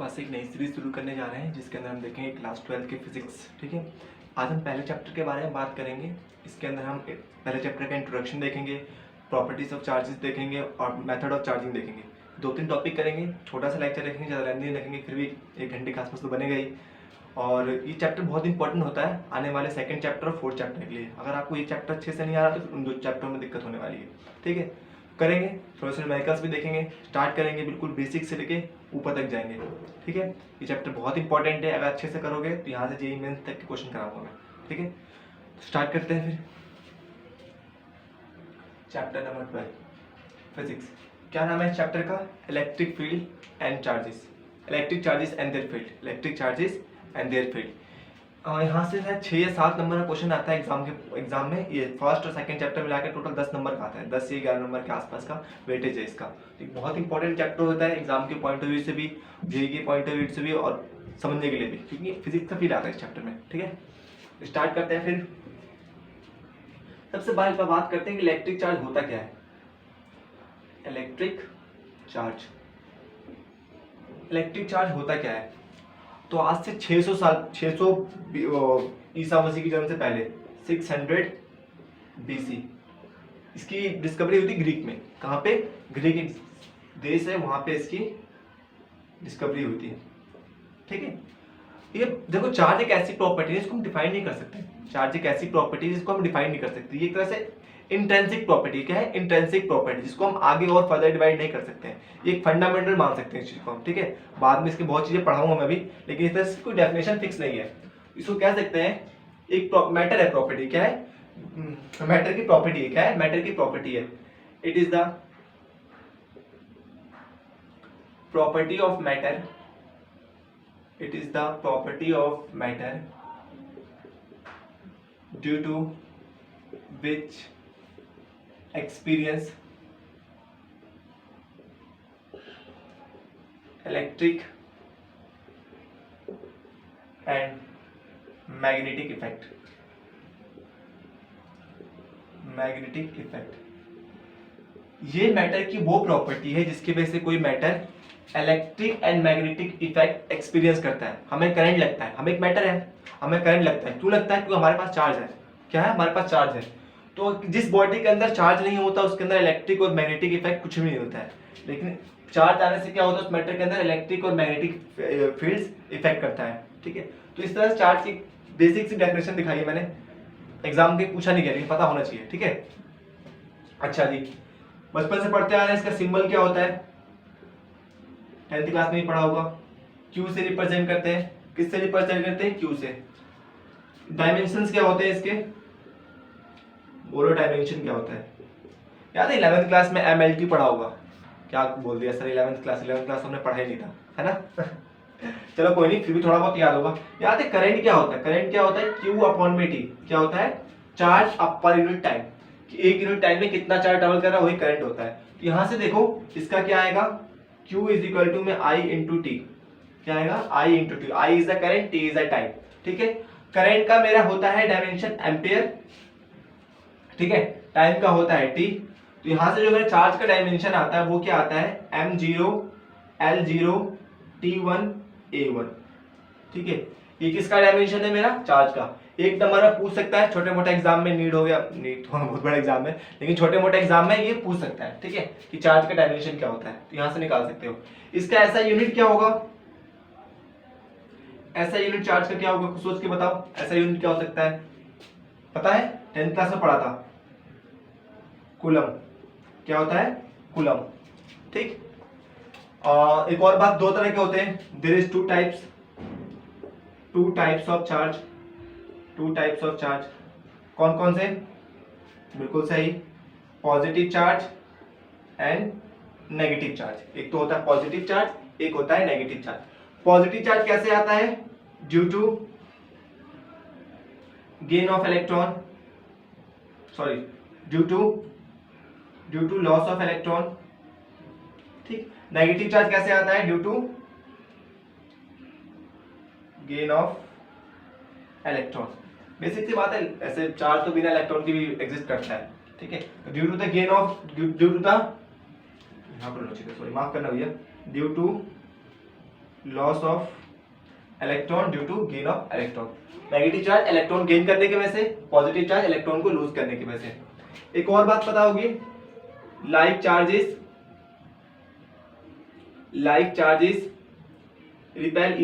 तो आज से एक नई सीरीज शुरू करने जा रहे हैं जिसके अंदर हम देखेंगे क्लास 12 के फिजिक्स। ठीक है, आज हम पहले चैप्टर के बारे में बात करेंगे। इसके अंदर हम पहले चैप्टर का इंट्रोडक्शन देखेंगे, प्रॉपर्टीज ऑफ चार्जेस देखेंगे और मेथड ऑफ चार्जिंग देखेंगे। 2-3 टॉपिक करेंगे, छोटा सा लेक्चर देखेंगे, ज़्यादा लेंथी नहीं देखेंगे, फिर भी 1 घंटे के आसपास तो बनेगा ही। और ये चैप्टर बहुत इंपॉर्टेंट होता है आने वाले सेकंड चैप्टर और फोर्थ चैप्टर के लिए। अगर आपको ये चैप्टर अच्छे से नहीं आ रहा तो उन 2 चैप्टरों में दिक्कत होने वाली है। ठीक है, करेंगे, थोड़े से न्यूमेरिकल्स भी देखेंगे, स्टार्ट करेंगे बिल्कुल बेसिक से लेके ऊपर तक जाएंगे। ठीक है, ये चैप्टर बहुत इंपॉर्टेंट है, अगर अच्छे से करोगे तो यहाँ से जेईई मेंस तक के क्वेश्चन कराऊंगा मैं। ठीक है, स्टार्ट करते हैं फिर। Chapter number 12 physics. क्या नाम है इस चैप्टर का? Electric field and charges, electric charges and their field, electric charges and their field. यहाँ से 6 या 7 नंबर का क्वेश्चन आता है एग्जाम में। ये फर्स्ट और सेकंड चैप्टर मिला के टोटल 10 नंबर का आता है, 10 से 11 नंबर के आसपास का वेटेज है इसका। एक बहुत इंपॉर्टेंट चैप्टर होता है एग्जाम के पॉइंट ऑफ व्यू से भी, जेईई के पॉइंट ऑफ व्यू से भी और समझने के लिए भी, क्योंकि फिजिक्स का फील आता है इस चैप्टर में। ठीक है, स्टार्ट करते हैं फिर। सबसे पहले बात करते हैं कि इलेक्ट्रिक चार्ज होता क्या है। इलेक्ट्रिक चार्ज, इलेक्ट्रिक चार्ज होता क्या है? तो आज से 600 ईसा मसीह की जन्म से पहले 600 बीसी इसकी डिस्कवरी हुई थी ग्रीक में। कहाँ पे? ग्रीक एक देश है, वहां पे इसकी डिस्कवरी हुई थी। ठीक है, ये देखो, चार्ज एक ऐसी प्रॉपर्टी है जिसको हम डिफाइन नहीं कर सकते। चार्ज एक ऐसी प्रॉपर्टी है जिसको हम डिफाइन नहीं कर सकते। ये एक तरह से इंट्रिंसिक प्रॉपर्टी। क्या है? इंट्रिंसिक प्रॉपर्टी, जिसको हम आगे और फर्दर डिवाइड नहीं कर सकते हैं। ये एक फंडामेंटल मान सकते हैं इस चीज को हम। ठीक है, बाद में इसकी बहुत चीजें पढ़ाऊंगा मैं भी, लेकिन इस तरह से कोई डेफिनेशन फिक्स नहीं है। इसको कह सकते हैं एक मैटर है, प्रॉपर्टी। क्या है? मैटर की प्रॉपर्टी है। क्या है? मैटर की प्रॉपर्टी है। It is the property of matter, it is the property of matter due to which experience electric and magnetic effect, magnetic effect। ये मैटर की वो प्रॉपर्टी है जिसकी वजह से कोई matter electric and magnetic effect experience करता है। हमें करंट लगता है, हम एक मैटर है, हमें करंट लगता है। क्यों लगता है? क्योंकि हमारे पास चार्ज है। क्या है? हमारे पास चार्ज है। तो जिस बॉडी के अंदर चार्ज नहीं होता उसके अंदर इलेक्ट्रिक और मैग्नेटिक इफेक्ट कुछ भी नहीं होता है। लेकिन चार्ज आने से क्या होता है? उस मैटर के अंदर इलेक्ट्रिक और मैग्नेटिक फील्ड्स इफेक्ट करता है। ठीक है, तो इस तरह से चार्ज की बेसिक सी डेफिनेशन दिखाई है मैंने। एग्जाम के पूछा नहीं गया, लेकिन पता होना चाहिए। ठीक है, अच्छा जी, बचपन से पढ़ते आ रहे हैं। इसका सिंबल क्या होता है? 10th क्लास में ही पढ़ा होगा। क्यू से रिप्रेजेंट करते हैं। किससे रिप्रेजेंट करते हैं? क्यू से। डायमेंशंस क्या होते हैं इसके? बोलो, डायमेंशन क्या होता है? याद है 11th क्लास में एमएलटी पढ़ा होगा। क्या बोल दिया सर, 11th क्लास हमने पढ़ा ही नहीं था, है ना? चलो कोई नहीं, फिर भी थोड़ा बहुत याद होगा। याद है करंट क्या होता है? करंट क्या होता है? क्यू अपॉन में टी। क्या होता है? Charge up per unit time, कि 1 यूनिट टाइम में कितना चार्ज ट्रेवल कर रहा है, वही करंट होता है। तो यहां से देखो, इसका क्या आएगा? Q इज इक्वल टू में I इंटू टी। क्या आएगा? I into T. I is the current, T is the time. ठीक है, करंट का मेरा होता है डायमेंशन एम्पियर। ठीक है, टाइम का होता है T। तो यहां से जो मेरा चार्ज का डायमेंशन आता है वो क्या आता है? M0 L0 T1 A1। ठीक है, ये किसका डायमेंशन है? मेरा चार्ज का। एक नंबर में पूछ सकता है, छोटे मोटे एग्जाम में नीड हो गया, नीड तो बहुत बड़ा एग्जाम है, लेकिन छोटे मोटे एग्जाम में ये पूछ सकता है। ठीक है, कि चार्ज का डायमेंशन क्या होता है, तो यहां से निकाल सकते हो। इसका ऐसा यूनिट क्या होगा? ऐसा यूनिट चार्ज का क्या होगा? सोच के बताओ, ऐसा यूनिट क्या हो सकता है? पता है? 10th क्लास में पढ़ा था, कूलम। क्या होता है? कूलम। ठीक, एक और बात, 2 तरह के होते हैं। There is 2 types of charge. 2 types of charge कौन कौन से? बिल्कुल सही, positive charge and negative charge. एक तो होता है पॉजिटिव चार्ज, एक होता है नेगेटिव चार्ज। पॉजिटिव चार्ज कैसे आता है? Due to gain of electron, sorry, due to loss of electron. ठीक, नेगेटिव चार्ज कैसे आता है? Due to gain of electron. Basic सी बात है, ऐसे चार्ज तो बिना इलेक्ट्रॉन की भी एग्जिस्ट करता है। ठीक है, due to the gain of, due to the, यहाँ पर सॉरी माफ करना भैया, due to loss of electron due to gain of electron. Negative charge electron gain करने की वजह से, पॉजिटिव चार्ज इलेक्ट्रॉन को लूज करने की वजह से। एक और बात पता होगी, like charges repel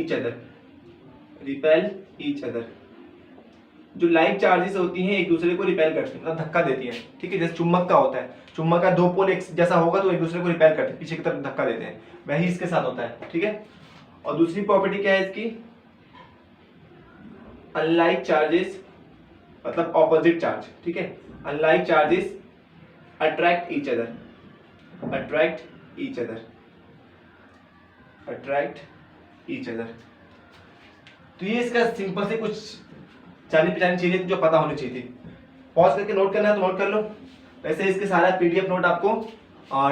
each other. जो लाइक चार्जेस होती हैं एक दूसरे को रिपेल करती हैं, मतलब धक्का देती हैं, ठीक है। जैसे चुम्बक का होता है, चुम्बक का दो पोल एक जैसा होगा तो एक दूसरे को रिपेल करते हैं, पीछे की तरफ धक्का देते हैं, वही इसके साथ होता है, ठीक है। और दूसरी प्रॉपर्टी क्या है इसकी, अनलाइक चार्जेस मतलब ऑपोजिट चार्ज, ठीक है। Unlike charges attract each other. तो ये इसका सिंपल से कुछ जानी पहचानी चीजें जो पता होनी चाहिए थी। पॉज करके नोट करना है तो नोट कर लो। वैसे इसके सारा पीडीएफ नोट आपको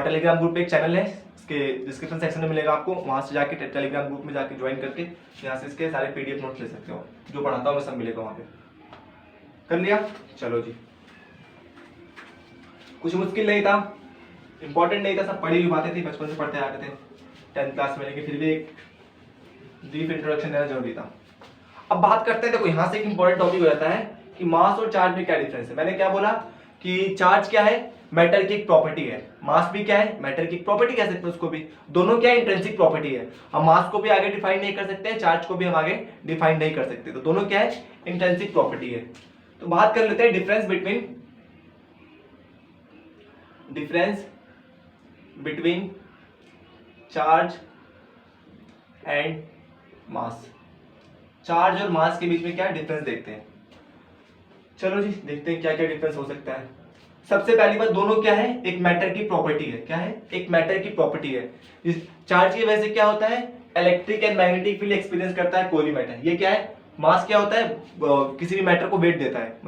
टेलीग्राम ग्रुप पे एक चैनल है, इसके डिस्क्रिप्शन सेक्शन में मिलेगा आपको, वहां से जाके टेलीग्राम ग्रुप में जाके ज्वाइन करके यहाँ से इसके सारे पीडीएफ नोट ले सकते हो, जो पढ़ाता हूँ मैं सब मिलेगा वहाँ पे। कर लिया, चलो जी। कुछ मुश्किल नहीं था, इंपॉर्टेंट नहीं था, सब पढ़ी हुई बातें थी, बचपन से पढ़ते आते थे 10th क्लास में, लेकिन फिर भी एक ब्रीफ इंट्रोडक्शन देना जरूरी था। अब बात करते हैं, देखो यहाँ से एक इंपॉर्टेंट टॉपिक हो जाता है कि मास और चार्ज में क्या डिफरेंस है। मैंने क्या बोला कि चार्ज क्या है, मैटर की एक प्रॉपर्टी है, मास भी क्या है, मैटर की एक प्रॉपर्टी कह सकते हैं उसको भी। दोनों क्या है, इंट्रिंसिक प्रॉपर्टी है। हम मास को भी आगे डिफाइन नहीं कर सकते, चार्ज को भी हम आगे डिफाइन नहीं कर सकते, तो दोनों क्या है, इंट्रिंसिक प्रॉपर्टी है। तो बात कर लेते हैं difference between charge and mass. Charge और मास के बीच में क्या डिफरेंस देखते हैं। चलो जी, देखते हैं क्या क्या डिफरेंस हो सकता है। सबसे पहली बात, दोनों क्या है, एक मैटर की प्रॉपर्टी है। क्या है, एक मैटर की प्रॉपर्टी है। इस चार्ज की वजह से क्या होता है, electric and magnetic field experience करता है कोई भी मैटर। ये क्या है, मास क्या होता है, किसी भी मैटर को वेट देता है,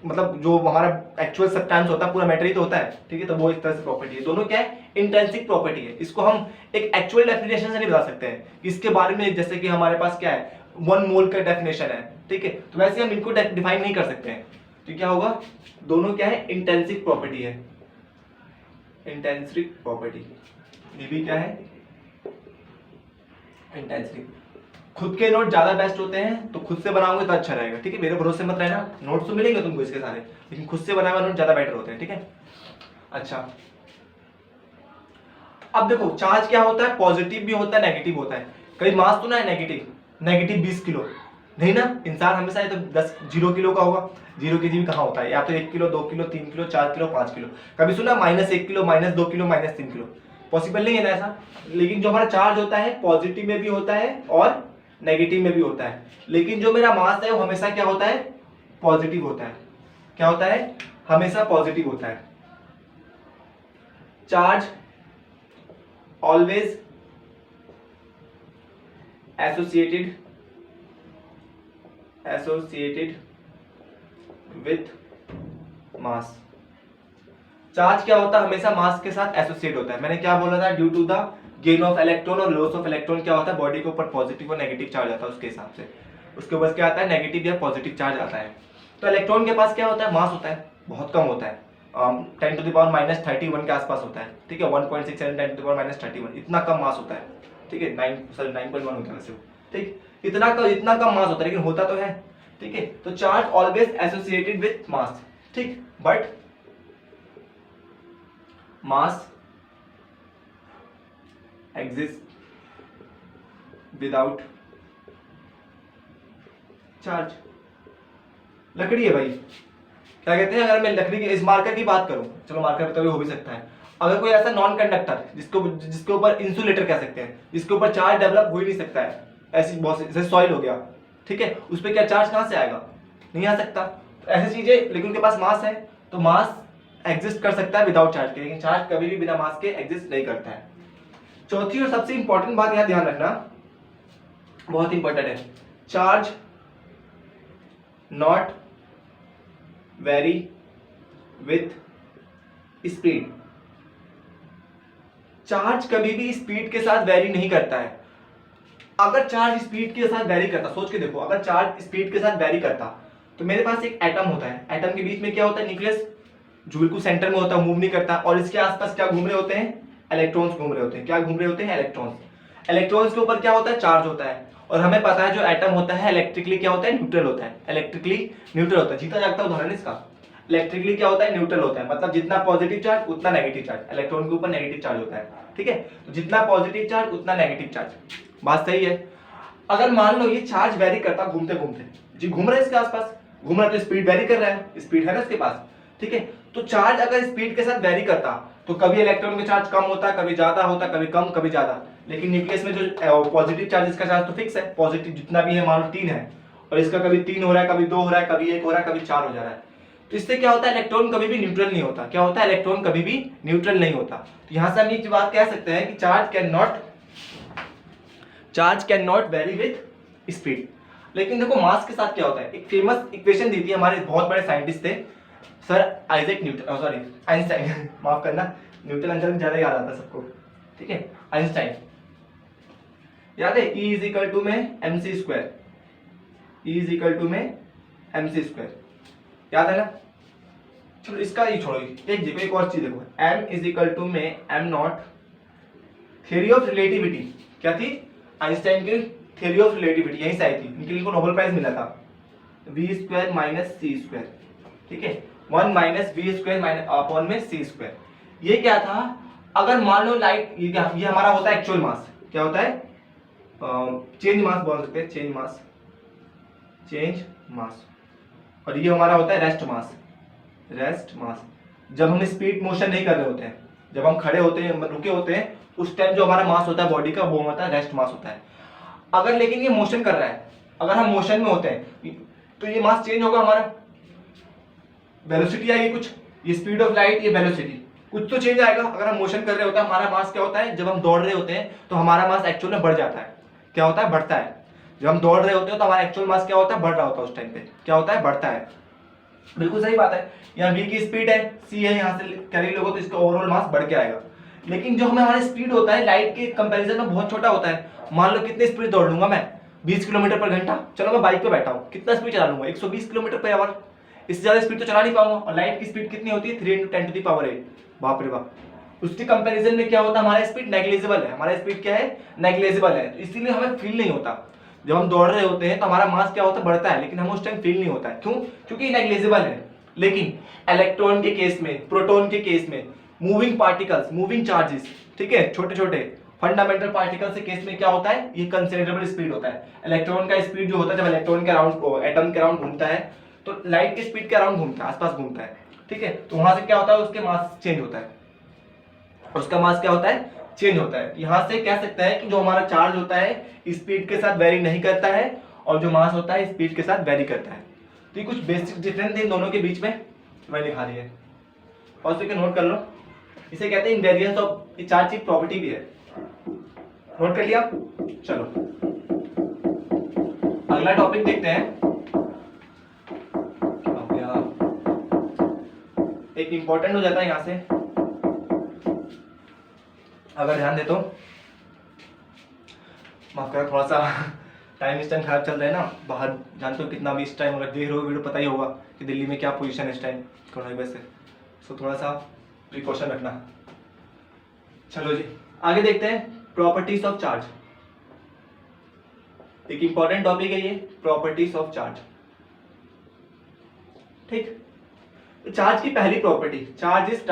मतलब जो हमारा एक्चुअल सब्सटेंस होता है पूरा मैटर ही तो होता है, ठीक है। तो वो इस तरह से प्रॉपर्टी है। दोनों क्या है, इंट्रिंसिक प्रॉपर्टी है। इसको हम एक एक्चुअल डेफिनेशन से नहीं बता सकते हैं इसके बारे में, जैसे कि हमारे पास क्या है 1 मोल का डेफिनेशन है, ठीक है। तो वैसे हम इनको डिफाइन नहीं कर सकते हैं। तो क्या होगा, दोनों क्या है, इंट्रिंसिक प्रॉपर्टी है, इंट्रिंसिक प्रॉपर्टी। ये भी क्या है, इंट्रिंसिक। खुद के नोट ज्यादा बेस्ट होते हैं, तो खुद से बनाओगे तो अच्छा रहेगा, ठीक है। मेरे भरोसे मत रहना, नोट्स तो मिलेंगे तुमको इसके सारे, लेकिन खुद से बनाए हुए नोट ज्यादा बेटर होते हैं, ठीक है। अच्छा, अब देखो चार्ज क्या होता है, पॉजिटिव भी होता है, नेगेटिव होता है। कभी मास सुना है नेगेटिव 20 किलो, नहीं ना। इंसान हमेशा ये तो 0 किलो का होगा, 0 केजी भी कहाँ होता है, या तो 1 kilo, 2 kilo, 3 kilo, 4 kilo, 5 kilo. कभी सुना -1 किलो, -2 किलो, -3 किलो, पॉसिबल नहीं है ना ऐसा। लेकिन जो हमारा चार्ज होता है पॉजिटिव में भी होता है और नेगेटिव में भी होता है, लेकिन जो मेरा मास है वो हमेशा क्या होता है, पॉजिटिव होता है। क्या होता है, हमेशा पॉजिटिव होता है। Charge always associated with mass. Charge क्या होता है, हमेशा मास के साथ एसोसिएट होता है। मैंने क्या बोला था, due to the gain of electron और लॉस ऑफ इलेक्ट्रॉन क्या होता है, बॉडी के ऊपर पॉजिटिव और नेगेटिव चार्ज आता है, उसके हिसाब से उसके ऊपर क्या आता है, नेगेटिव या पॉजिटिव चार्ज आता है। तो इलेक्ट्रॉन के पास क्या होता है, मास होता है, बहुत कम होता है, 10⁻31 के आसपास होता है, ठीक है। 1.67 10⁻31, इतना कम मास होता है, ठीक है। 9.1 होता है वैसे, ठीक। इतना कम मास होता है, लेकिन होता तो है, ठीक है। तो charge always associated with mass, ठीक। But mass exist without charge. लकड़ी है भाई, क्या कहते हैं, अगर मैं लकड़ी की इस मार्कर की बात करूं, चलो मार्कर तो हो भी सकता है। अगर कोई ऐसा नॉन कंडक्टर जिसके ऊपर इंसुलेटर कह सकते हैं, जिसके ऊपर चार्ज डेवलप हो ही नहीं सकता है, ऐसी बहुत सी, जैसे सॉइल हो गया, ठीक है, उस पर क्या चार्ज कहां से आएगा, नहीं आ सकता। तो ऐसी चीजें, लेकिन उनके पास मास है, तो मास एग्जिस्ट कर सकता है विदाउट चार्ज के, लेकिन चार्ज कभी भी बिना मास के एग्जिस्ट नहीं करता है। चौथी और सबसे इंपॉर्टेंट बात यहां ध्यान रखना, बहुत इंपॉर्टेंट है, charge not very with speed. Charge कभी भी स्पीड के साथ वेरी नहीं करता है। अगर चार्ज स्पीड के साथ वेरी करता, सोच के देखो, अगर चार्ज स्पीड के साथ वेरी करता, तो मेरे पास एक एटम होता है, एटम के बीच में क्या होता है, न्यूक्लियस, जो बिल्कुल सेंटर में होता है, मूव नहीं करता, और इसके आसपास क्या घूम रहे होते हैं, इलेक्ट्रॉन्स घूम रहे होते हैं। क्या घूम रहे होते हैं, इलेक्ट्रॉन्स। इलेक्ट्रॉन्स के ऊपर क्या होता है, चार्ज होता है, और हमें पता है जो एटम होता है इलेक्ट्रिकली क्या होता है, न्यूट्रल होता है, इलेक्ट्रिकली न्यूट्रल होता है। जीता जागता उदाहरण इसका, इलेक्ट्रिकली क्या होता है, न्यूट्रल होता है, मतलब जितना पॉजिटिव चार्ज उतना नेगेटिव चार्ज, इलेक्ट्रॉन के ऊपर नेगेटिव चार्ज होता है, ठीक है, तो जितना पॉजिटिव चार्ज उतना नेगेटिव चार्ज, बात सही है। अगर मान लो ये चार्ज वेरी करता घूमते घूमते, जी घूम रहा है इसके आसपास, घूम रहा है तो स्पीड वेरी कर रहा है, स्पीड है ना इसके पास, ठीक है, तो चार्ज अगर स्पीड के साथ वेरी करता तो कभी इलेक्ट्रॉन का चार्ज कम होता, कभी ज्यादा होता, कभी कम कभी ज्यादा, लेकिन न्यूक्लियस में जो पॉजिटिव चार्ज, इसका चार्ज तो फिक्स है, पॉजिटिव जितना भी है मान लो 3 है, और इसका कभी 3 हो रहा है, कभी 2 हो रहा है, कभी 1 हो रहा है, कभी 4 हो जा रहा है, तो इससे क्या होता है, इलेक्ट्रॉन कभी भी न्यूट्रल नहीं होता। क्या होता है, इलेक्ट्रॉन कभी भी न्यूट्रल नहीं होता। तो यहां से हम एक बात कह सकते हैं कि charge can not very with speed. लेकिन देखो मास के साथ क्या होता है, एक फेमस इक्वेशन दी थी हमारे बहुत बड़े साइंटिस्ट थे sir Isaac Newton, sorry Einstein माफ करना, न्यूटन अंकल ज्यादा याद आता सबको, ठीक है, आइंस्टाइन याद है, E इज इक्वल टू में mc square, E is equal to में mc स्क्वायर, याद है ना। चलो इसका ही छोड़ो, एक देखो एक और चीज देखो, m इज इक्वल टू में m not, theory of relativity क्या थी, आइंस्टाइन की थ्योरी ऑफ रिलेटिविटी यहीं से आई थी, इनके लिए को नोबेल प्राइज मिला था, v square minus C square, ठीक है, 1 minus v square minus upon में सी स्क्वायर। ये क्या था, अगर मान लो लाइट, ये हमारा होता है एक्चुअल मास, क्या होता है, चेंज मास बोल सकते हैं, चेंज मास, और ये हमारा होता है रेस्ट मास। जब हम स्पीड मोशन नहीं कर रहे होते हैं, जब हम खड़े होते हैं, रुके होते हैं, उस टाइम जो हमारा मास होता है बॉडी का वो होता है रेस्ट मास होता है। अगर लेकिन ये मोशन कर रहा है, अगर हम मोशन में होते हैं तो ये मास चेंज होगा, हमारा वेलोसिटी आएगी कुछ, ये स्पीड ऑफ लाइट, ये वेलोसिटी, कुछ तो चेंज आएगा। अगर हम मोशन कर रहे होते हैं, हमारा मास क्या होता है, जब हम दौड़ रहे होते हैं तो हमारा मास एक्चुअल में बढ़ जाता है, क्या होता है, बढ़ता है। जब हम दौड़ रहे होते हैं तो हमारा एक्चुअल मास क्या होता है, बढ़ रहा होता है, उस टाइम पे क्या होता है, बढ़ता है। बिल्कुल सही बात है, यहाँ v की स्पीड है, c है, यहाँ से कैरी लोगो तो इसका ओवरऑल मास बढ़ के आएगा। लेकिन जो हमारा स्पीड होता है लाइट के कंपैरिजन में बहुत छोटा होता है। मान लो कितनी स्पीड दौड़ लूंगा मैं, 20 किलोमीटर पर घंटा, चलो मैं बाइक पे बैठा हूँ, कितना स्पीड चला लूंगा, 120 किलोमीटर पर आवर, इससे ज्यादा स्पीड तो चला नहीं पाऊंगा। और लाइट की स्पीड कितनी होती है, 3 × 10⁸, बाप रे बाप। उसके कंपैरिजन में क्या होता है, हमारा स्पीड नेग्लिजिबल है, हमारा स्पीड क्या है, नेग्लिजिबल है, इसीलिए हमें फील नहीं होता। जब हम दौड़ रहे होते हैं तो हमारा मास क्या होता है, बढ़ता है, लेकिन हमें उस टाइम फील नहीं होता है, क्यों, क्योंकि नेग्लिजिबल है। लेकिन इलेक्ट्रॉन के केस में, प्रोटॉन के केस में, मूविंग पार्टिकल्स, मूविंग चार्जेस, ठीक है, छोटे छोटे फंडामेंटल पार्टिकल्स के केस में क्या होता है, ये कंसिडरेबल स्पीड होता है। इलेक्ट्रॉन का स्पीड जो होता है, जब इलेक्ट्रॉन के अराउंड, एटम के अराउंड घूमता है, तो लाइट की स्पीड के अराउंड घूमता है, आसपास घूमता है, ठीक है, तो वहां से क्या होता है, उसके मास चेंज होता है, उसका मास क्या होता है, चेंज होता है। यहां से कह सकता है कि जो हमारा चार्ज होता है स्पीड के साथ वेरी नहीं करता है, और जो मास होता है स्पीड के साथ वेरी करता है। तो ये कुछ बेसिक डिफरेंस इन दोनों के बीच में मैंने लिखा दिया है, और इसे नोट कर लो। इसे कहते हैं इनवेरिएंस ऑफ चार्ज की प्रॉपर्टी भी है, नोट कर लिया। चलो अगला टॉपिक देखते हैं। एक इंपॉर्टेंट हो जाता है यहां से, अगर ध्यान दे तो, माफ करो थोड़ा सा टाइम इस टाइम खराब चल रहा है ना, बाहर जानते हो कितना भी इस टाइम, अगर देख रहे हो वीडियो पता ही होगा कि दिल्ली में क्या पोजीशन है इस टाइम कोरोना वजह से, सो थोड़ा सा प्रिकॉशन रखना। चलो जी आगे देखते हैं, प्रॉपर्टीज ऑफ चार्ज। एक इंपॉर्टेंट टॉपिक है ये, प्रॉपर्टीज ऑफ चार्ज, ठीक। तो चार्ज की पहली property, charge is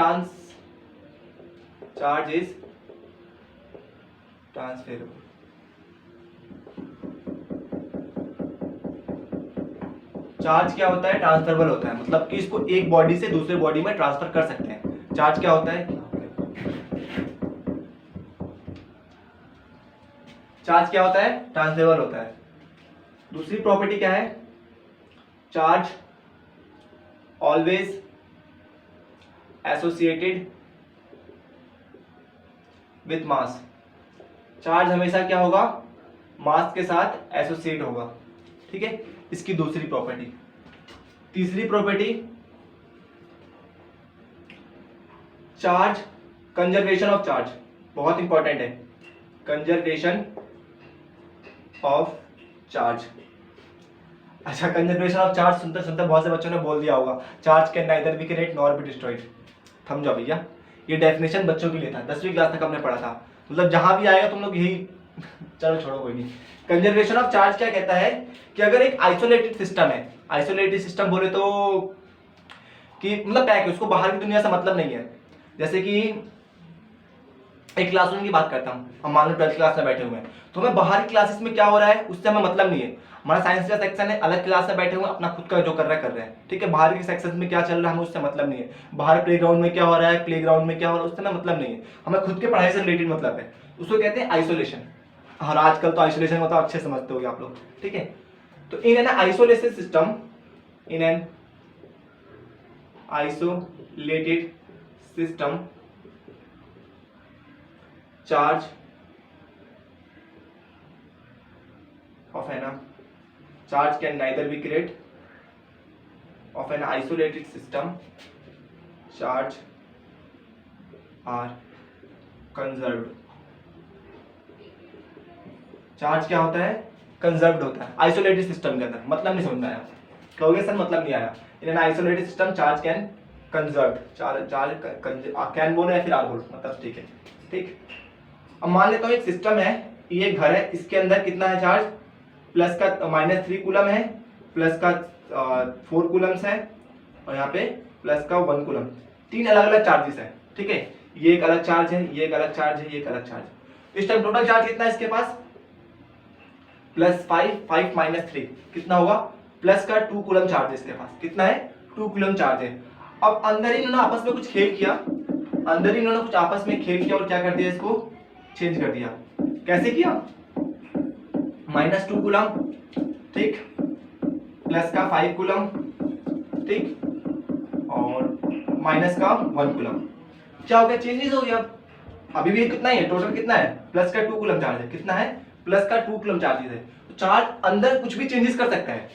transferable. Charge क्या होता है, ट्रांसफरेबल होता है, मतलब कि इसको एक बॉडी से दूसरे बॉडी में ट्रांसफर कर सकते हैं। चार्ज क्या होता है, चार्ज क्या होता है, ट्रांसफरेबल होता है। दूसरी प्रॉपर्टी क्या है, charge always associated with mass. Charge हमेशा क्या होगा, मास के साथ एसोसिएट होगा, ठीक है, इसकी दूसरी प्रॉपर्टी। तीसरी property, charge conservation of charge, बहुत इंपॉर्टेंट है, कंजर्वेशन ऑफ चार्ज। अच्छा, कंजर्वेशन ऑफ चार्ज सुनते सुनते बहुत से बच्चों ने बोल दिया होगा, charge can neither be created nor be destroyed. समझो भैया, ये डेफिनेशन बच्चों के लिए था, 10वीं क्लास तक हमने पढ़ा था, मतलब जहां भी आएगा तुम लोग यही चलो छोड़ो कोई नहीं। कंजर्वेशन ऑफ चार्ज क्या कहता है कि अगर एक आइसोलेटेड सिस्टम है, आइसोलेटेड सिस्टम बोले तो कि मतलब पैक है, उसको बाहर की दुनिया से मतलब नहीं है। जैसे कि एक क्लासरूम की बात करता हूँ, हम मान लो 12th क्लास में बैठे हुए हैं, तो हमें बाहर की क्लासेस में क्या हो रहा है उससे हमें मतलब नहीं है। हमारा साइंस का सेक्शन है, अलग क्लास में बैठे हुए अपना खुद का जो कर रहा है कर रहे हैं, ठीक है। बाहर के सेक्शन में क्या चल रहा है हमें उससे मतलब नहीं है। बाहर प्लेग्राउंड में क्या हो रहा है, प्लेग्राउंड में क्या हो रहा है उससे हमें मतलब नहीं है। हमें खुद के पढ़ाई से रिलेटेड मतलब है, उसको कहते हैं आइसोलेशन। और आजकल तो आइसोलेशन मतलब अच्छे समझते होगे आप लोग, ठीक है। तो in an isolation system, in an isolated system charge of an charge can neither be created of an isolated system, charge are conserved। Charge क्या होता है, कंजर्व्ड होता है आइसोलेटेड सिस्टम के अंदर। मतलब नहीं समझ में आया, कहोगे सर मतलब नहीं आया। इन an isolated system charge can conserved, charge can बोलो या फिर आर बोलो, मतलब ठीक है, ठीक। अब मान लेता हूँ एक सिस्टम है, ये घर है, इसके अंदर कितना है चार्ज, प्लस का -3 कूलम है, प्लस का 4 कूलम्स है, और यहाँ पे प्लस का 1 कूलम। 3 अलग अलग चार्जेस है, ठीक है। ये एक अलग चार्ज है, ये एक अलग चार्ज है, ये एक अलग चार्ज। इस टाइम टोटल चार्ज कितना है इसके पास, +5 5 -3 कितना होगा, प्लस का 2 कूलम चार्ज है इसके पास। कितना है, 2 कूलम चार्ज है। अब अंदर ही इन्होंने आपस में कुछ खेल किया, अंदर ही इन्होंने कुछ आपस में खेल किया और क्या कर दिया, इसको चेंज कर दिया। कैसे किया, -2 कूलम, ठीक, प्लस का 5 कूलम, ठीक, और माइनस का 1 कूलम। क्या हो गया, चेंजेस हो गया। अभी भी कितना है, टोटल कितना है, प्लस का 2 कूलम चार्ज है। कितना है, प्लस का 2 कूलम चार्जेस है। तो चार्ज अंदर कुछ भी चेंजेस कर सकता है,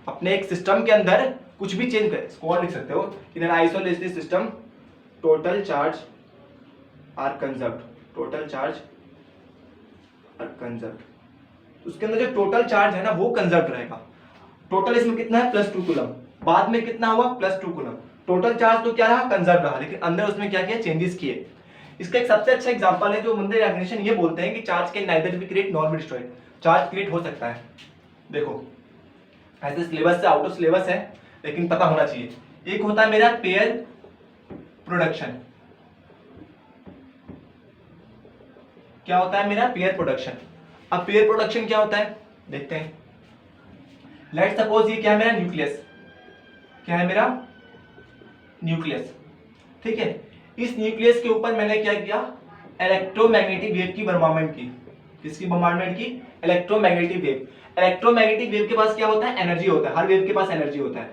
अपने एक सिस्टम के अंदर कुछ भी चेंज कर, इसको लिख सकते हो, in an isolated system total charge are conserved, total charge are conserved. उसके अंदर जो टोटल चार्ज है ना वो कंजर्व रहेगा। टोटल इसमें कितना है, +2 कूलम, बाद में कितना हुआ, +2 कूलम। टोटल चार्ज तो क्या रहा, कंजर्व रहा, लेकिन अंदर उसमें क्या किया, चेंजेस किए। इसका एक सबसे अच्छा एग्जांपल है जो मंदिर डेफिनेशन ये बोलते हैं कि charge can neither be create nor be destroyed. Charge create हो सकता है, देखो ऐसे सिलेबस से आउट ऑफ सिलेबस है लेकिन पता होना चाहिए। एक होता है मेरा पेयर प्रोडक्शन, क्या होता है मेरा पेयर प्रोडक्शन। अब पेयर प्रोडक्शन क्या होता है देखते हैं। लेट्स सपोज ये क्या है मेरा न्यूक्लियस, क्या है मेरा न्यूक्लियस, ठीक है। इस न्यूक्लियस के ऊपर मैंने क्या किया, इलेक्ट्रोमैग्नेटिक वेव की बॉम्बार्डमेंट की। किसकी बॉम्बार्डमेंट की, इलेक्ट्रोमैग्नेटिक वेव। इलेक्ट्रोमैग्नेटिक वेव के पास क्या होता है, एनर्जी होता है। हर वेव के पास एनर्जी होता है,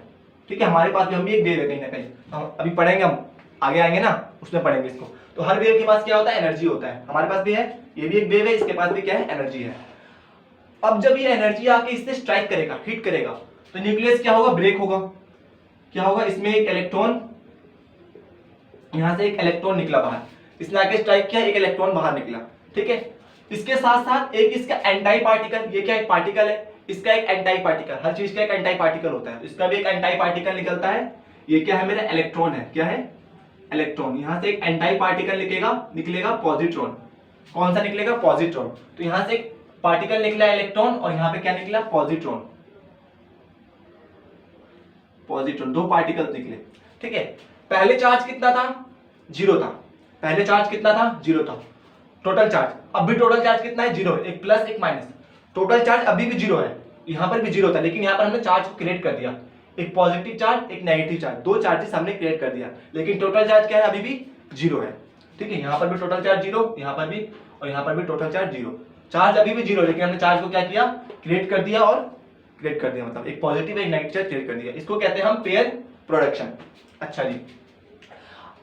ठीक है। हमारे पास भी, हम भी एक वेव है कहीं ना कहीं, हम अभी पढ़ेंगे, हम आगे आएंगे ना उसमें पढ़ेंगे इसको। तो हर वेव के पास क्या होता है, एनर्जी होता है। हमारे पास भी है, ये भी एक वेव है, इसके पास भी क्या है, एनर्जी है। अब जब ये एनर्जी आके इससे स्ट्राइक करेगा, हिट करेगा, तो न्यूक्लियस क्या होगा, ब्रेक होगा। क्या होगा, इसमें एक इलेक्ट्रॉन, यहां से एक इलेक्ट्रॉन निकला बाहर, इसने आके स्ट्राइक किया, एक इलेक्ट्रॉन बाहर निकला, ठीक है। इसके साथ साथ एक इसका एंटाई पार्टिकल, ये क्या एक पार्टिकल है, इसका एक एंटाई पार्टिकल, हर चीज का एक एंटाई पार्टिकल होता है, इसका भी एक एंटाई पार्टिकल निकलता है। ये क्या है मेरा इलेक्ट्रॉन है, क्या है इलेक्ट्रॉन। यहां से एक एंटाई पार्टिकल निकलेगा पॉजिट्रॉन। कौन सा निकलेगा, पॉजिट्रॉन। तो यहां से एक पार्टिकल निकला इलेक्ट्रॉन और यहां पे क्या निकला, पॉजिट्रॉन। पॉजिट्रॉन, 2 पार्टिकल निकले, ठीक है। पहले चार्ज कितना था, 0 था। पहले चार्ज कितना था, 0 था टोटल चार्ज। अब भी टोटल चार्ज कितना है, 0, एक प्लस एक माइनस। टोटल चार्ज अभी भी 0 है, यहां पर भी 0 था, लेकिन यहां पर हमने चार्ज को क्रिएट कर दिया, एक पॉजिटिव चार्ज एक नेगेटिव चार्ज, 2 चार्जेस हमने क्रिएट कर दिया, लेकिन टोटल चार्ज क्या है, अभी भी 0 है, ठीक है। यहां पर भी टोटल चार्ज 0, यहां पर भी, और यहां पर भी टोटल चार्ज 0। चार्ज अभी भी 0, लेकिन हमने चार्ज को क्या किया, क्रिएट कर दिया, और क्रिएट कर दिया मतलब एक पॉजिटिव एक नेगेटिव चार्ज क्रिएट कर दिया। इसको कहते हैं हम पेयर प्रोडक्शन। अच्छा जी,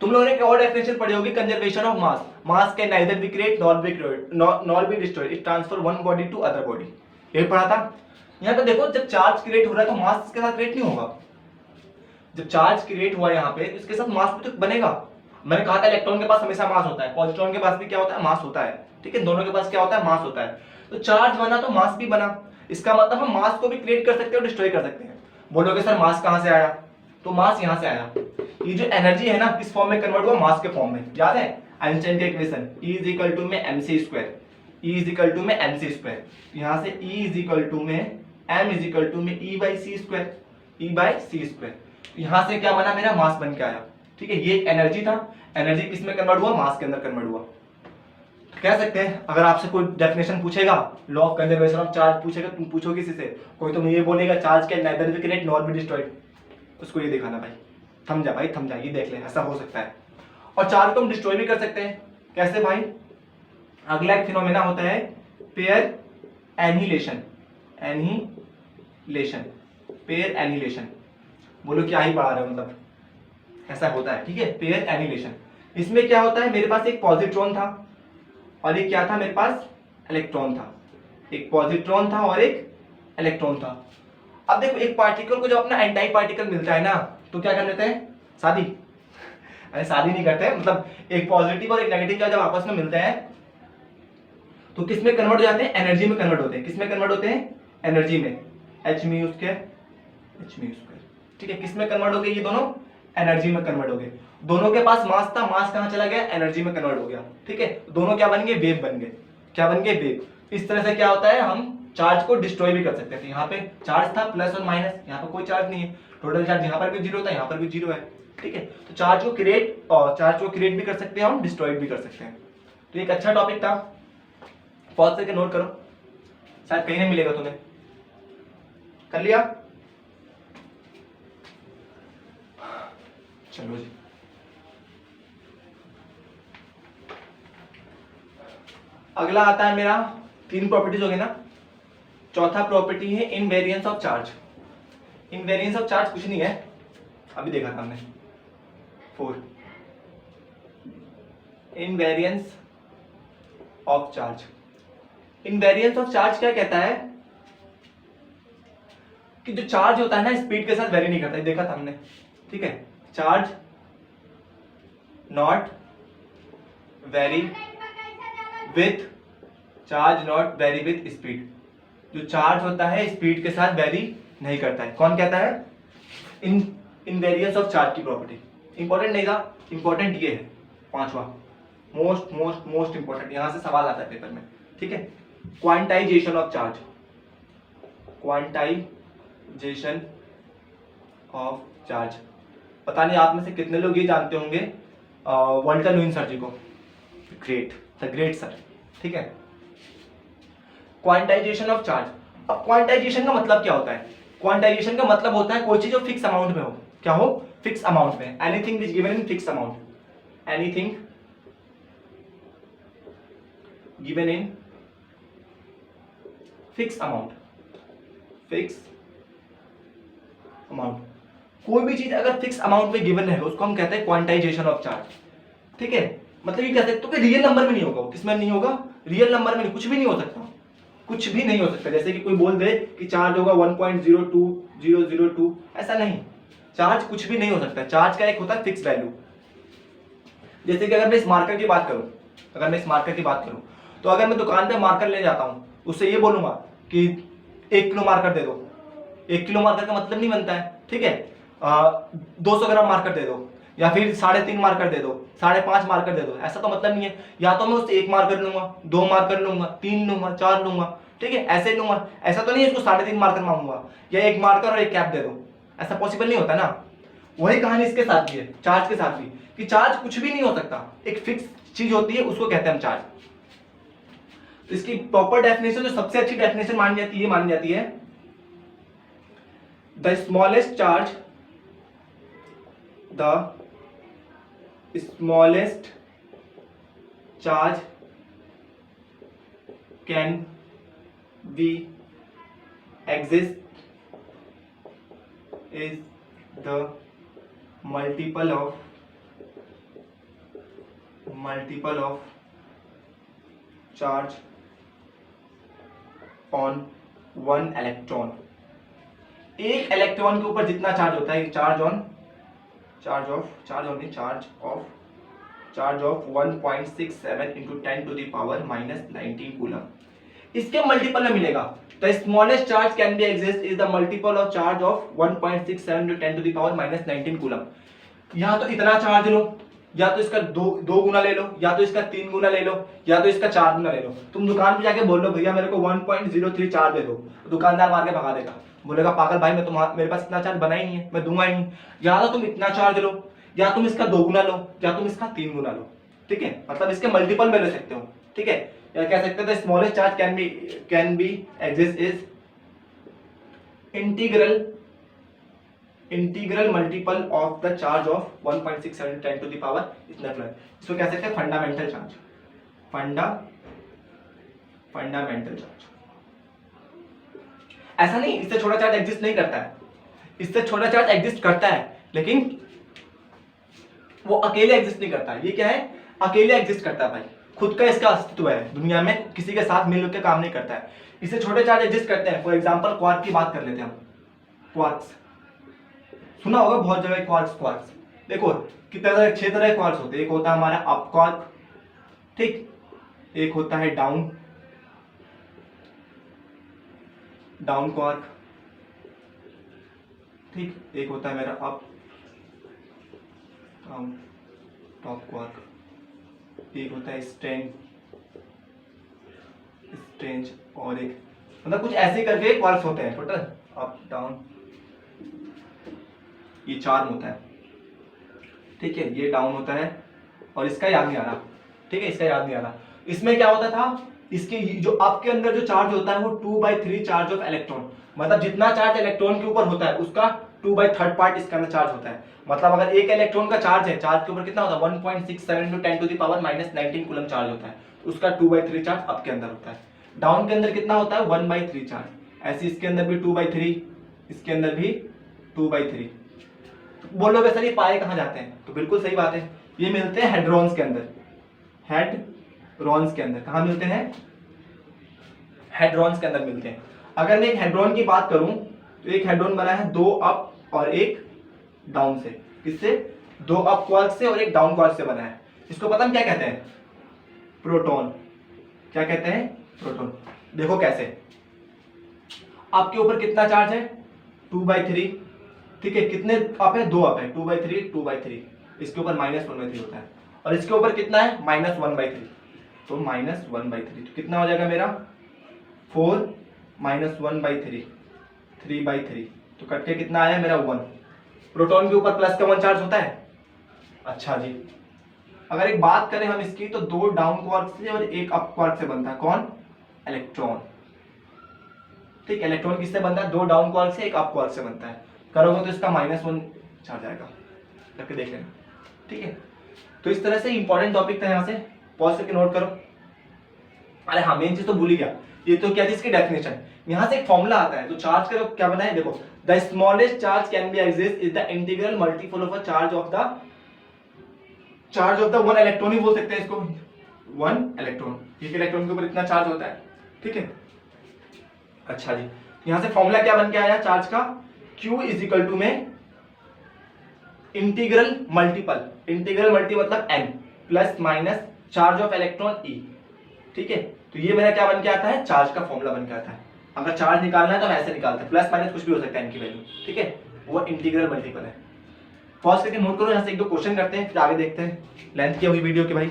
तुम लोगों ने एक और डेफिनेशन पढ़ी होगी, conservation of mass. Mass can neither be create nor be destroyed, it transfer one body to other body. ये पढ़ा था। यहाँ पे देखो, जब चार्ज क्रिएट हो रहा है तो मास इसके साथ क्रिएट नहीं होगा। जब चार्ज क्रिएट हुआ यहाँ पे, इसके साथ मास भी तो बनेगा। मैंने कहा था इलेक्ट्रॉन के पास हमेशा मास होता है, पॉजिट्रॉन के पास भी क्या होता है, मास होता है, ठीक है। दोनों के पास क्या होता है, मास होता है। तो चार्ज बना तो मास भी बना, इसका मतलब हम मास को भी क्रिएट कर सकते हैं और डिस्ट्रॉय कर सकते हैं। बोलोगे सर मास कहां से आया, तो मास यहां से आया। ये जो एनर्जी है ना, किस फॉर्म में कन्वर्ट हुआ, मास के फॉर्म में। याद है आइंस्टाइन का equation, E = mc²। E is equal to में एम सी स्क्वायर, यहाँ से E इज इक्वल टू में M इज इक्वल टू में E by C square, E by C square. यहाँ से क्या बना, मेरा मास बन के आया। ठीक है, ये एक एनर्जी था, एनर्जी किस में कन्वर्ट हुआ, मास के अंदर कन्वर्ट हुआ। कह सकते हैं अगर आपसे कोई डेफिनेशन पूछेगा, law of conservation of charge पूछेगा, तुम पूछो किसी से, कोई तुम ये बोलेगा charge can nether be created nor be destroyed, उसको ये दिखाना भाई, थम जा भाई थम जा, ये देख ले ऐसा हो सकता है। और चार्ज को हम डिस्ट्रॉय भी कर सकते हैं, कैसे भाई? अगला एक फिनोमेना होता है pair annihilation, annihilation, pair annihilation. बोलो क्या ही पढ़ा रहे हो, मतलब ऐसा होता है। ठीक है, पेयर एनिहिलेशन। इसमें क्या होता है, मेरे पास एक पॉजिट्रॉन था और एक क्या था, मेरे पास इलेक्ट्रॉन था, एक पॉजिट्रॉन था और एक इलेक्ट्रॉन था। अब देखो एक पार्टिकल को जब अपना एंटाई पार्टिकल मिलता है ना, तो क्या कर लेते हैं, शादी अरे शादी नहीं करते हैं, मतलब एक पॉजिटिव और एक नेगेटिव जब आपस में मिलते हैं तो किस में कन्वर्ट हो जाते हैं, एनर्जी में कन्वर्ट होते हैं। किस में कन्वर्ट होते हैं, एनर्जी में, एच म्यू स्क्वायर। ठीक है, किस में कन्वर्ट हो गए ये दोनों, एनर्जी में कन्वर्ट हो गए। दोनों के पास मास था, मास कहां चला गया, एनर्जी में कन्वर्ट हो गया। ठीक है, दोनों क्या बन गए, वेव बन गए। क्या बन गए, वेव। इस तरह से क्या होता है, हम चार्ज को डिस्ट्रॉय भी कर सकते थे। यहाँ पे चार्ज था प्लस और माइनस, यहाँ पे कोई चार्ज नहीं है, टोटल चार्ज यहाँ पर भी जीरो था, यहाँ पर भी जीरो है। ठीक है, तो चार्ज को क्रिएट भी कर सकते हैं, हम डिस्ट्रॉय भी कर सकते हैं। तो एक अच्छा टॉपिक था, पॉज करके नोट करो, शायद कहीं नहीं मिलेगा तुम्हें। कर लिया, चलो जी। अगला आता है मेरा, तीन प्रॉपर्टीज हो गई ना। चौथा प्रॉपर्टी है invariance of charge. Invariance of charge कुछ नहीं है, अभी देखा था हमने, 4 invariance of charge. Invariance of charge क्या कहता है कि जो चार्ज होता है ना, स्पीड के साथ वेरी नहीं करता है, देखा था हमने। ठीक है, charge not very with, charge not very with speed. जो चार्ज होता है स्पीड के साथ वेरी नहीं करता है। कौन कहता है, इनवेरियंस ऑफ चार्ज की प्रॉपर्टी। इंपॉर्टेंट नहीं था, इंपॉर्टेंट ये है पांचवा, मोस्ट इंपॉर्टेंट, यहां से सवाल आता है पेपर में। ठीक है, quantization of charge, quantization of charge. पता नहीं आप में से कितने लोग ये जानते होंगे, वॉल्टर लुईस सर जी को, ग्रेट, द ग्रेट सर। ठीक है, क्वांटाइजेशन ऑफ चार्ज। अब क्वांटाइजेशन का मतलब क्या होता है, क्वांटाइजेशन का मतलब होता है कोई चीज जो फिक्स अमाउंट में हो। क्या हो, फिक्स अमाउंट में, anything is given in fix amount, anything given in fix amount, fix amount. कोई भी चीज अगर फिक्स अमाउंट में गिवन है उसको हम कहते हैं क्वांटाइजेशन ऑफ चार्ज। ठीक है, मतलब ये कहते हैं तो कि रियल नंबर में नहीं होगा, किसमें नहीं होगा, रियल नंबर में नहीं, कुछ भी नहीं हो सकता, कुछ भी नहीं हो सकता। जैसे कि कोई बोल दे कि चार्ज होगा 1.02002, ऐसा नहीं, चार्ज कुछ भी नहीं हो सकता। चार्ज का एक होता है फिक्स वैल्यू। जैसे कि अगर मैं इस मार्कर की बात करूं, तो अगर मैं दुकान पे मार्कर ले जाता हूं, उससे ये बोलूंगा कि 1 किलो मार्कर दे दो, 1 किलो मार्कर का मतलब नहीं बनता है। ठीक है, 200 ग्राम मार्कर दे दो, या फिर 3.5 मार्कर दे दो, 5.5 मार्कर दे दो, ऐसा तो मतलब नहीं है। या तो मैं उससे 1 मार्कर लूंगा, 2 मार्कर लूंगा, 3 लूंगा, 4 लूंगा। ठीक है, ऐसे लूंगा, ऐसा तो नहीं है इसको 3.5 मार्कर मांगूंगा या 1 मार्कर और 1 कैप दे दो, ऐसा पॉसिबल नहीं होता ना। वही कहानी इसके साथ भी है, चार्ज के साथ भी, कि चार्ज कुछ भी नहीं हो सकता, एक फिक्स चीज होती है, उसको कहते हैं हम चार्ज। तो इसकी प्रॉपर डेफिनेशन, जो सबसे अच्छी डेफिनेशन मानी जाती है, the smallest charge can be exist is the multiple of charge on one electron। एक इलेक्ट्रॉन के ऊपर जितना चार्ज होता है, charge of 1.67 into 10 to the power -19 coulomb, इसके मल्टीपल में मिलेगा। The smallest charge can be exist is the multiple of charge of 1.67 into 10 to the power -19 coulomb. यहां तो इतना चार्ज लो, या तो इसका दो गुना ले लो, या तो इसका 3 गुना ले लो, या तो इसका 4 गुना ले लो। तुम दुकान पे जाके बोल लो भैया मेरे को 1.03 चार्ज दे दो, दुकानदार मार के भगा देगा, बोलेगा पागल भाई मैं मेरे पास इतना चार्ज बना ही नहीं है, मैं दूंगा ही नहीं। या तो तुम इतना चार्ज लो, या तुम इसका 2 गुना लो, या तुम इसका 3 गुना लो, ठीक है, मतलब इसके मल्टीपल में ले सकते हो, ठीक है। या कह सकते हो smallest charge can be exist is integral multiple of the charge of 1.67 10 to the power इतना प्लस। इसको कह सकते हैं फंडामेंटल चार्ज, फंडामेंटल चार्ज। ऐसा नहीं इससे छोटा चार्ज एग्जिस्ट नहीं करता है, इससे छोटा चार्ज एग्जिस्ट करता है, लेकिन वो अकेले एग्जिस्ट नहीं करता। ये क्या है, अकेले एग्जिस्ट करता है भाई, खुद का इसका अस्तित्व है दुनिया में, किसी के साथ मिलकर के काम नहीं करता है। इससे छोटे चार्ज एग्जिस्ट करते हैं। फॉर एग्जांपल क्वार्क की बात कर लेते हैं हम। क्वार्क्स सुना होगा बहुत जगह, क्वार्क्स देखो कितने तरह, 6 तरह के क्वार्क्स होते हैं। एक होता है हमारा अप क्वार्क, ठीक, एक होता है डाउन क्वार्क, ठीक, एक होता है मेरा अप डाउन टॉप क्वार्क, एक होता है स्ट्रेंज, और एक मतलब कुछ ऐसे करके क्वार्क्स होते हैं टोटल, अप डाउन, ये 4 होता है, ठीक है। ये डाउन होता है और इसका याद नहीं आ रहा, ठीक है, इसका याद नहीं आ रहा। इसमें क्या होता था, इसके जो आपके अंदर जो चार्ज होता है वो 2/3 चार्ज ऑफ इलेक्ट्रॉन, मतलब जितना चार्ज इलेक्ट्रॉन के ऊपर होता है उसका 2/3 पार्ट इसके अंदर चार्ज होता है। मतलब अगर एक इलेक्ट्रॉन का चार्ज है, चार्ज के ऊपर कितना होता है 1.67 × 10 to the power -19 coulomb charge होता है, उसका 2/3 चार्ज अप के अंदर होता है। डाउन के अंदर कितना होता है 1/3 चार्ज, ऐसे इसके अंदर भी 2/3, इसके अंदर भी 2/3। बोलोगे सर ये पाए कहाँ जाते हैं, तो बिल्कुल सही बात है, ये मिलते हैं हेड्रॉन्स के अंदर, हेड्रॉन्स के अंदर। कहाँ मिलते हैं, हेड्रॉन्स के अंदर मिलते हैं। अगर मैं एक हेड्रॉन की बात करूं तो एक हेड्रॉन बना है 2 अप और एक डाउन से, किससे, 2 अप क्वार्क से और एक डाउन क्वार्क से बना है। इसको पता है क्या कहते हैं, प्रोटॉन। क्या कहते हैं, प्रोटॉन। देखो कैसे, आपके ऊपर कितना चार्ज है 2/3, ठीक है, कितने अप है 2 अप है, 2/3, इसके ऊपर -1/3 होता है, और इसके ऊपर कितना है -1/3, तो -1/3, तो कितना हो जाएगा मेरा 4 -1/3, 3/3, तो कट के कितना आया मेरा 1। प्रोटॉन के ऊपर प्लस का 1 चार्ज होता है। अच्छा जी, अगर एक बात करें हम इसकी, तो 2 डाउन क्वार्क से और एक अप क्वार्क से बनता है, कौन, इलेक्ट्रॉन, ठीक, इलेक्ट्रॉन किससे बनता है, 2 डाउन क्वार्क से एक अप क्वार्क से बनता है। करोगे तो इसका -1 चार्ज आएगा, करके देख लेना, ठीक है। तो इस तरह से इंपॉर्टेंट टॉपिक था, यहाँ से पॉज करके नोट करो। अरे हाँ, मेन चीज तो भूल ही गया, ये तो क्या थी इसकी डेफिनेशन। यहाँ से एक फॉर्मूला आता है, तो चार्ज का क्या बना है देखो, the smallest charge can be exist is the integral multiple of a charge of the 1 electron ही बोल सकते हैं इसको, 1 इलेक्ट्रॉन, एक इलेक्ट्रॉन के ऊपर इतना चार्ज होता है, ठीक है। अच्छा जी, यहाँ से फॉर्मूला क्या बन के आया चार्ज का, Q इज इक्वल टू में इंटीग्रल मल्टीपल मतलब n plus minus charge of electron E, ठीक है। तो ये मेरा क्या बन के आता है, चार्ज का फॉर्मूला बन के आता है। अगर चार्ज निकालना है तो हम ऐसे निकालते हैं, प्लस माइनस कुछ भी हो सकता है इनकी वैल्यू, ठीक है, वो इंटीग्रल मल्टीपल है। पॉज करके नोट करो, यहाँ से 1-2 क्वेश्चन करते हैं, फिर आगे देखते हैं। लेंथ क्या हुई वीडियो की भाई,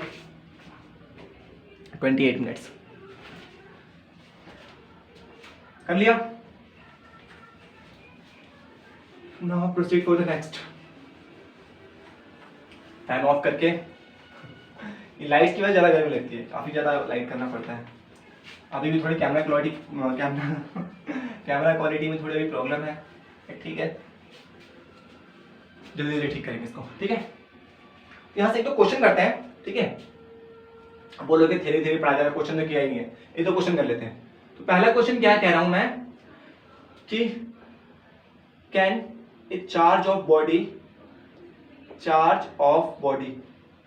28 मिनट्स कर लिया। Now proceed for the next. Fan of करके, लाइट की वजह ज्यादा गर्मी लगती है, काफी ज्यादा लाइट करना पड़ता है। अभी भी थोड़ी कैमरा क्वालिटी में थोड़ी अभी प्रॉब्लम है, ठीक है, जल्दी जल्दी ठीक करेंगे इसको, ठीक है। यहाँ से एक तो क्वेश्चन करते हैं, ठीक है। बोलोगे थ्योरी पढ़ा जा रहा, क्वेश्चन तो किया ही नहीं है, ये तो क्वेश्चन कर लेते हैं। तो पहला क्वेश्चन क्या कह रहा हूं मैं कि can a charge of body,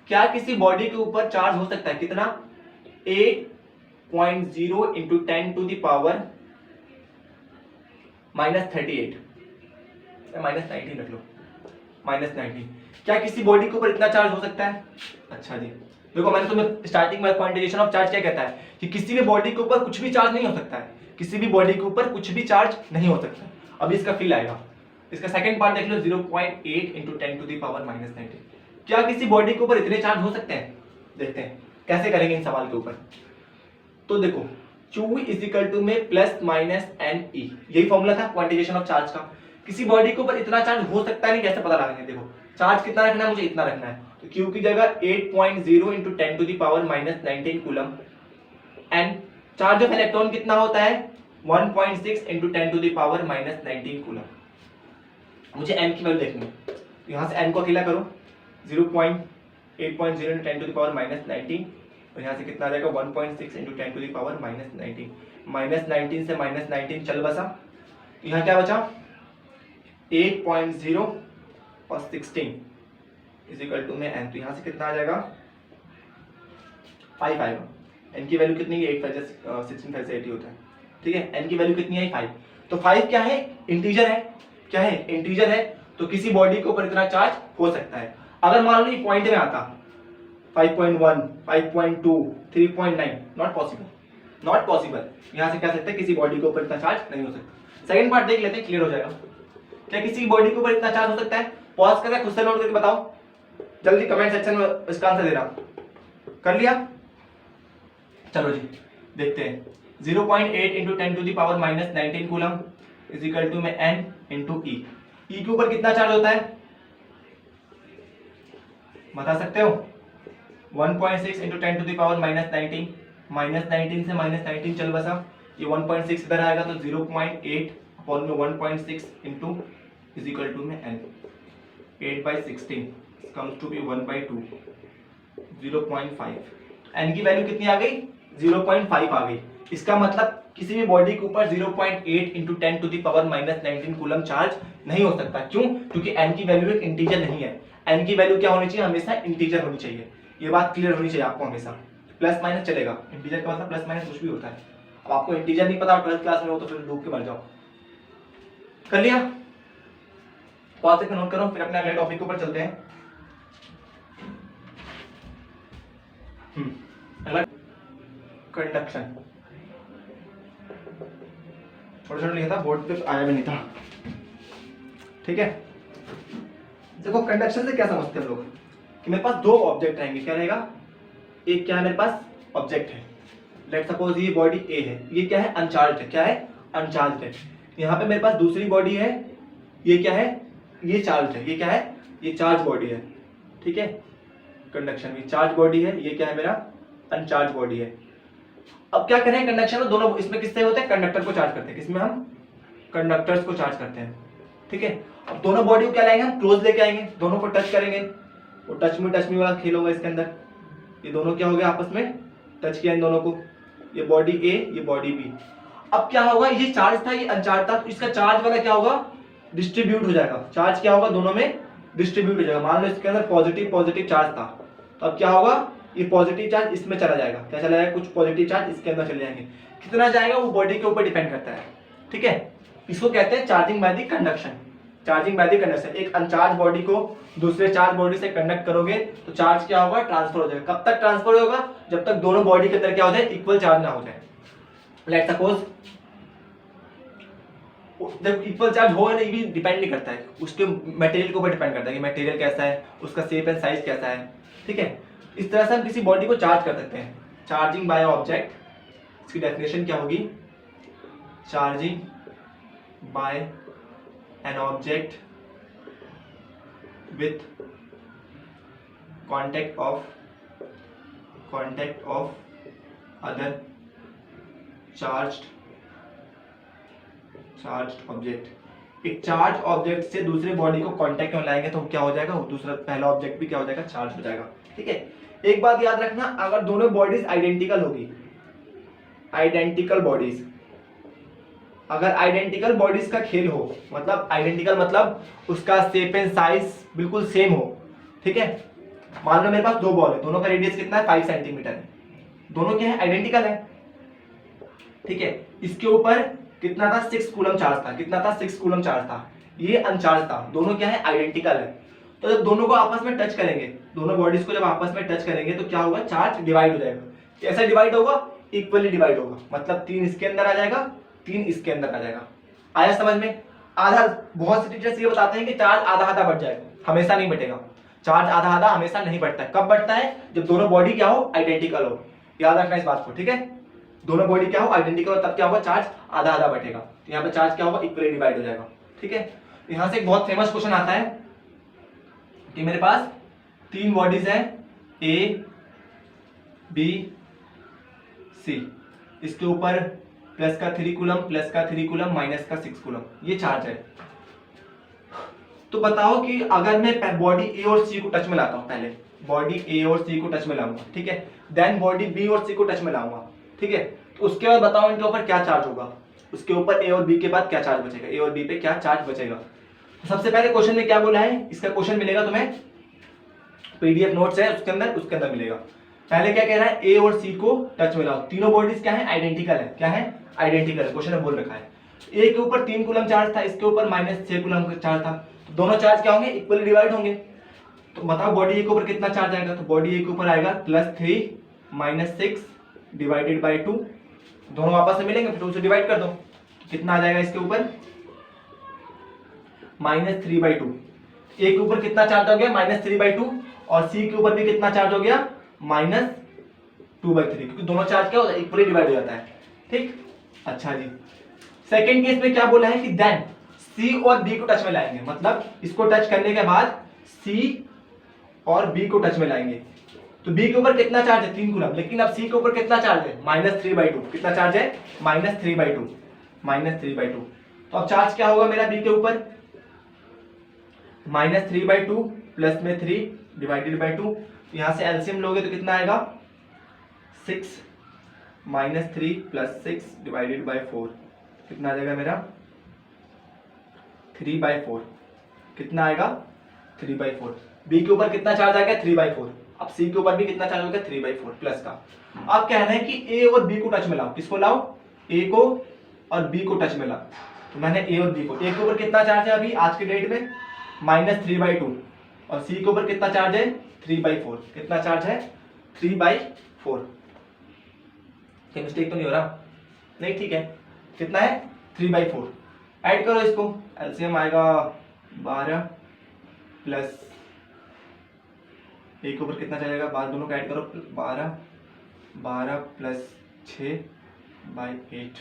क्या किसी बॉडी के ऊपर चार्ज हो सकता है, कितना, 8.0 × 10 टू द पावर -38, -19 रख लो, -19, क्या किसी बॉडी के ऊपर इतना चार्ज हो सकता है। अच्छा जी, देखो मैंने तुम्हें स्टार्टिंग में क्वांटिजेशन ऑफ चार्ज क्या कहता है कि किसी भी बॉडी के ऊपर कुछ भी चार्ज नहीं हो सकता है, किसी भी बॉडी के ऊपर कुछ भी चार्ज नहीं हो सकता। अभी इसका फील आएगा। इसका सेकंड पार्ट देख लो, 0.8 × 10 टू द पावर -19, क्या किसी बॉडी के ऊपर इतने चार्ज हो सकते हैं? देखते हैं कैसे करेंगे इन सवाल के ऊपर। तो देखो Q इज इक्वल टू में प्लस माइनस एन ई, यही फॉर्मूला था क्वांटिफिकेशन ऑफ चार्ज का। किसी बॉडी के ऊपर इतना चार्ज हो सकता है नहीं, कैसे पता लगाएंगे? देखो चार्ज कितना रखना है, मुझे इतना रखना है, तो Q की जगह 8.0 into 10 to the power minus 19 coulomb. And charge of electron कितना होता है? 1.6 into 10 to the power minus 19 coulomb. मुझे n की वैल्यू देखनी है, यहाँ से n को अकेला करो, 8.0 into 10 to the power minus 19, और यहाँ से कितना आ जाएगा 1.6 into 10 to the power minus 19। Minus 19 से माइनस 19 चल बसा, यहाँ क्या बचा 8.0 और 16 इज इक्वल टू में n, तो यहाँ से कितना आ जाएगा 5 आएगा। n की वैल्यू कितनी है? 8 5 16 5 से 80 होता है, ठीक है। n की वैल्यू कितनी है? 5। तो 5 क्या है? इंटीजर है। क्या है? इंटीजर है। तो किसी बॉडी के ऊपर इतना चार्ज हो सकता है। अगर मान लो ये पॉइंट में आता 5.1 5.2 3.9, नॉट पॉसिबल, नॉट पॉसिबल। यहाँ से कह सकते हैं किसी बॉडी के ऊपर इतना चार्ज नहीं हो सकता। सेकंड पार्ट देख लेते हैं, क्लियर हो जाएगा। क्या किसी बॉडी के ऊपर इतना चार्ज हो सकता है? पॉज करके खुद से नोट करके बताओ, जल्दी कमेंट सेक्शन में इसका आंसर देना। कर लिया? चलो जी देखते हैं। 0.8 into 10 to the power minus 19 coulomb is equal to में n इंटू ई। ई के ऊपर कितना चार्ज होता है बता सकते हो? 1.6 into 10 to the power minus 19, minus 19 से माइनस 19 चल बसा, ये 1.6 इधर आएगा, तो 0.8 अपॉन में 1.6 इंटू इज इक्वल टू में n, 8/16 comes to be 1/2, 0.5। n की वैल्यू कितनी आ गई? 0.5 आ गई। इसका मतलब किसी भी बॉडी के ऊपर 0.8 into 10 to the power minus 19 coulomb charge नहीं हो सकता। क्यों? क्योंकि n की वैल्यू एक इंटीजर नहीं है। n की वैल्यू क्या होनी चाहिए? हमेशा इंटीजर होनी चाहिए। ये बात क्लियर होनी चाहिए आपको हमेशा। प्लस माइनस चलेगा, इंटीजर का मतलब प्लस माइनस कुछ भी होता है। अब आपको इंटीजर नहीं पता 12th क्लास में हो तो फिर डूब के मर जाओ। कर लिया? पॉज करके नोट करो, फिर अपने अगले टॉपिक के ऊपर चलते हैं। अगला कंडक्शन, छोटा छोटा लिखा था बोर्ड पे, आया भी नहीं था, ठीक है। देखो कंडक्शन से क्या समझते हैं हम लोग कि मेरे पास दो ऑब्जेक्ट रहेंगे। क्या रहेगा? एक क्या है मेरे पास? ऑब्जेक्ट है। लेट सपोज ये बॉडी ए है, ये क्या है? अनचार्ज है। क्या है? अनचार्ज है। यहाँ पे मेरे पास दूसरी बॉडी है, ये क्या है? ये चार्ज है। ये क्या है? ये चार्ज बॉडी है, ठीक है। कंडक्शन में चार्ज बॉडी है, ये क्या है मेरा? अनचार्ज बॉडी है। अब क्या करें कंडक्शन में? दोनों इसमें किससे होते हैं? कंडक्टर को चार्ज करते हैं। किसमें? हम कंडक्टर्स को चार्ज करते हैं, ठीक है। अब दोनों बॉडी को क्या लाएंगे? हम क्लोज लेके आएंगे, दोनों को टच करेंगे, वो टच मी वाला खेल होगा इसके अंदर। ये दोनों क्या हो गया? आपस में टच किया इन दोनों को, ये बॉडी ए, ये बॉडी बी। अब क्या होगा? ये चार्ज था, ये अनचार्ज था, तो इसका चार्ज वाला क्या होगा? डिस्ट्रीब्यूट हो जाएगा। चार्ज क्या होगा? दोनों में डिस्ट्रीब्यूट हो जाएगा। मान लो इसके अंदर पॉजिटिव पॉजिटिव चार्ज था, तो अब क्या होगा? ये पॉजिटिव चार्ज इसमें चला जाएगा। क्या चला जाएगा? कुछ पॉजिटिव चार्ज इसके अंदर चले जाएंगे। कितना जाएगा वो बॉडी के ऊपर डिपेंड करता है, ठीक है। इसको कहते हैं charging by the conduction. Charging by the conduction, एक अनचार्ज बॉडी को दूसरे चार्ज बॉडी से कंडक्ट करोगे तो चार्ज क्या होगा? ट्रांसफर हो जाएगा। कब तक ट्रांसफर होगा? जब तक दोनों बॉडी के अंदर क्या हो जाए? इक्वल चार्ज ना हो जाए। लेट सपोज जब इक्वल चार्ज हो नहीं भी डिपेंड नहीं करता है, उसके मटेरियल के ऊपर डिपेंड करता है कि मटेरियल कैसा है, उसका शेप एंड साइज कैसा है, ठीक है। इस तरह से हम किसी बॉडी को चार्ज कर सकते हैं। चार्जिंग बाय ऑब्जेक्ट, इसकी डेफिनेशन क्या होगी? Charging by an object with contact of other charged object. एक चार्ज ऑब्जेक्ट से दूसरे बॉडी को कांटेक्ट में लाएंगे तो क्या हो जाएगा? वो दूसरा पहला ऑब्जेक्ट भी क्या हो जाएगा? चार्ज हो जाएगा, ठीक है। एक बात याद रखना, अगर दोनों बॉडीज आइडेंटिकल होगी, आइडेंटिकल बॉडीज, अगर आइडेंटिकल बॉडीज का खेल हो, मतलब आइडेंटिकल मतलब उसका शेप एंड साइज बिल्कुल सेम हो, ठीक है। मान लो मेरे पास दो बॉल है, दोनों का रेडियस कितना है? 5 सेंटीमीटर है, दोनों क्या है? आइडेंटिकल है, ठीक है। इसके ऊपर कितना था? 6 कूलम चार्ज था। कितना था? 6 कूलम चार्ज था। ये अनचार्ज था। दोनों क्या है? आइडेंटिकल है। तो जब दोनों को आपस में टच करेंगे, दोनों बॉडीज को जब आपस में टच करेंगे तो क्या होगा? चार्ज डिवाइड हो जाएगा। कैसा डिवाइड होगा? इक्वली डिवाइड होगा। मतलब 3 इसके अंदर आ जाएगा, 3 इसके अंदर आ जाएगा। आया समझ में? आधा, बहुत से टीचर्स ये बताते हैं कि चार्ज आधा आधा बढ़ जाएगा, हमेशा नहीं बटेगा। चार्ज आधा आधा हमेशा नहीं बढ़ता है। कब बढ़ता है? जब दोनों बॉडी क्या हो, आइडेंटिकल हो। याद रखना इस बात को, ठीक है। दोनों बॉडी क्या हो, आइडेंटिकल हो, तब क्या होगा, चार्ज आधा आधा बढ़ेगा। तो यहाँ पे चार्ज क्या होगा, इक्वली डिवाइड हो जाएगा, ठीक है। यहाँ से एक बहुत फेमस क्वेश्चन आता है कि मेरे पास 3 बॉडीज है, ए बी सी, इसके ऊपर प्लस का 3 कूलम, प्लस का 3 कूलम, माइनस का 6 कूलम, ये चार्ज है। तो बताओ कि अगर मैं बॉडी ए और सी को टच में लाता हूं, पहले बॉडी ए और सी को टच में लाऊंगा, ठीक है, देन बॉडी बी और सी को टच में लाऊंगा, ठीक है, तो उसके बाद बताओ इनके ऊपर क्या चार्ज होगा, उसके ऊपर ए और बी के बाद क्या चार्ज बचेगा, ए और बी पे क्या चार्ज बचेगा। तो सबसे पहले क्वेश्चन में क्या बोला है, इसका क्वेश्चन मिलेगा तुम्हें, पीडीएफ नोट्स है उसके अंदर मिलेगा। पहले क्या कह रहा है, ए और सी को टच में लाओ, तीनों बॉडीज क्या है, आइडेंटिकल है, क्या है, आइडेंटिकल है, क्वेश्चन में बोल रखा है। ए के ऊपर 3 कूलम चार्ज था, इसके ऊपर -6 कूलम चार्ज था, तो दोनों चार्ज क्या होंगे, इक्वली डिवाइड होंगे। तो बताओ बॉडी ए के ऊपर कितना चार्ज आएगा, तो बॉडी ए के ऊपर आएगा +3 -6 डिवाइडेड बाय 2, दोनों आपस में मिलेंगे, फिर उसे डिवाइड कर दो, तो कितना आ जाएगा इसके ऊपर -3/2। ए के ऊपर कितना चार्ज हो गया, -3/2, और सी के ऊपर भी कितना चार्ज हो गया, -2/3, क्योंकि दोनों चार्ज क्या होता है, इक्वली डिवाइड हो जाता है, ठीक। अच्छा जी, सेकंड केस में क्या बोला है कि देन सी और बी को टच में लाएंगे, मतलब इसको टच करने के बाद सी और बी को टच में लाएंगे। तो बी के ऊपर कितना चार्ज है, 3 कूलम, लेकिन अब सी के ऊपर कितना चार्ज है, -3/2, कितना चार्ज है, -3/2। तो अब चार्ज क्या होगा मेरा बी के ऊपर, -3/2 प्लस में 3 डिवाइडेड बाय 2, यहां से एलसीएम लोगे तो कितना आएगा, 6 -3 + 6 डिवाइडेड बाय 4, कितना आ जाएगा मेरा 3/4, कितना आएगा 3/4। बी के ऊपर कितना चार्ज आएगा, 3/4। अब सी के ऊपर भी कितना चार्ज होगा, 3/4 प्लस का। अब कहना है कि ए और बी को टच में लाओ, किसको लाओ, ए को और बी को टच में लाओ। तो मैंने ए और बी को, ए के ऊपर कितना चार्ज है अभी आज के डेट में, -3/2, और सी के ऊपर कितना चार्ज है, 3/4, कितना चार्ज है, 3/4। क्या मिस्टेक तो नहीं हो रहा, नहीं ठीक है, कितना है 3/4। ऐड करो इसको, एलसीएम आएगा 12 प्लस ए के ऊपर कितना चलेगा, बाद दोनों का ऐड करो, 12 प्लस 6/8,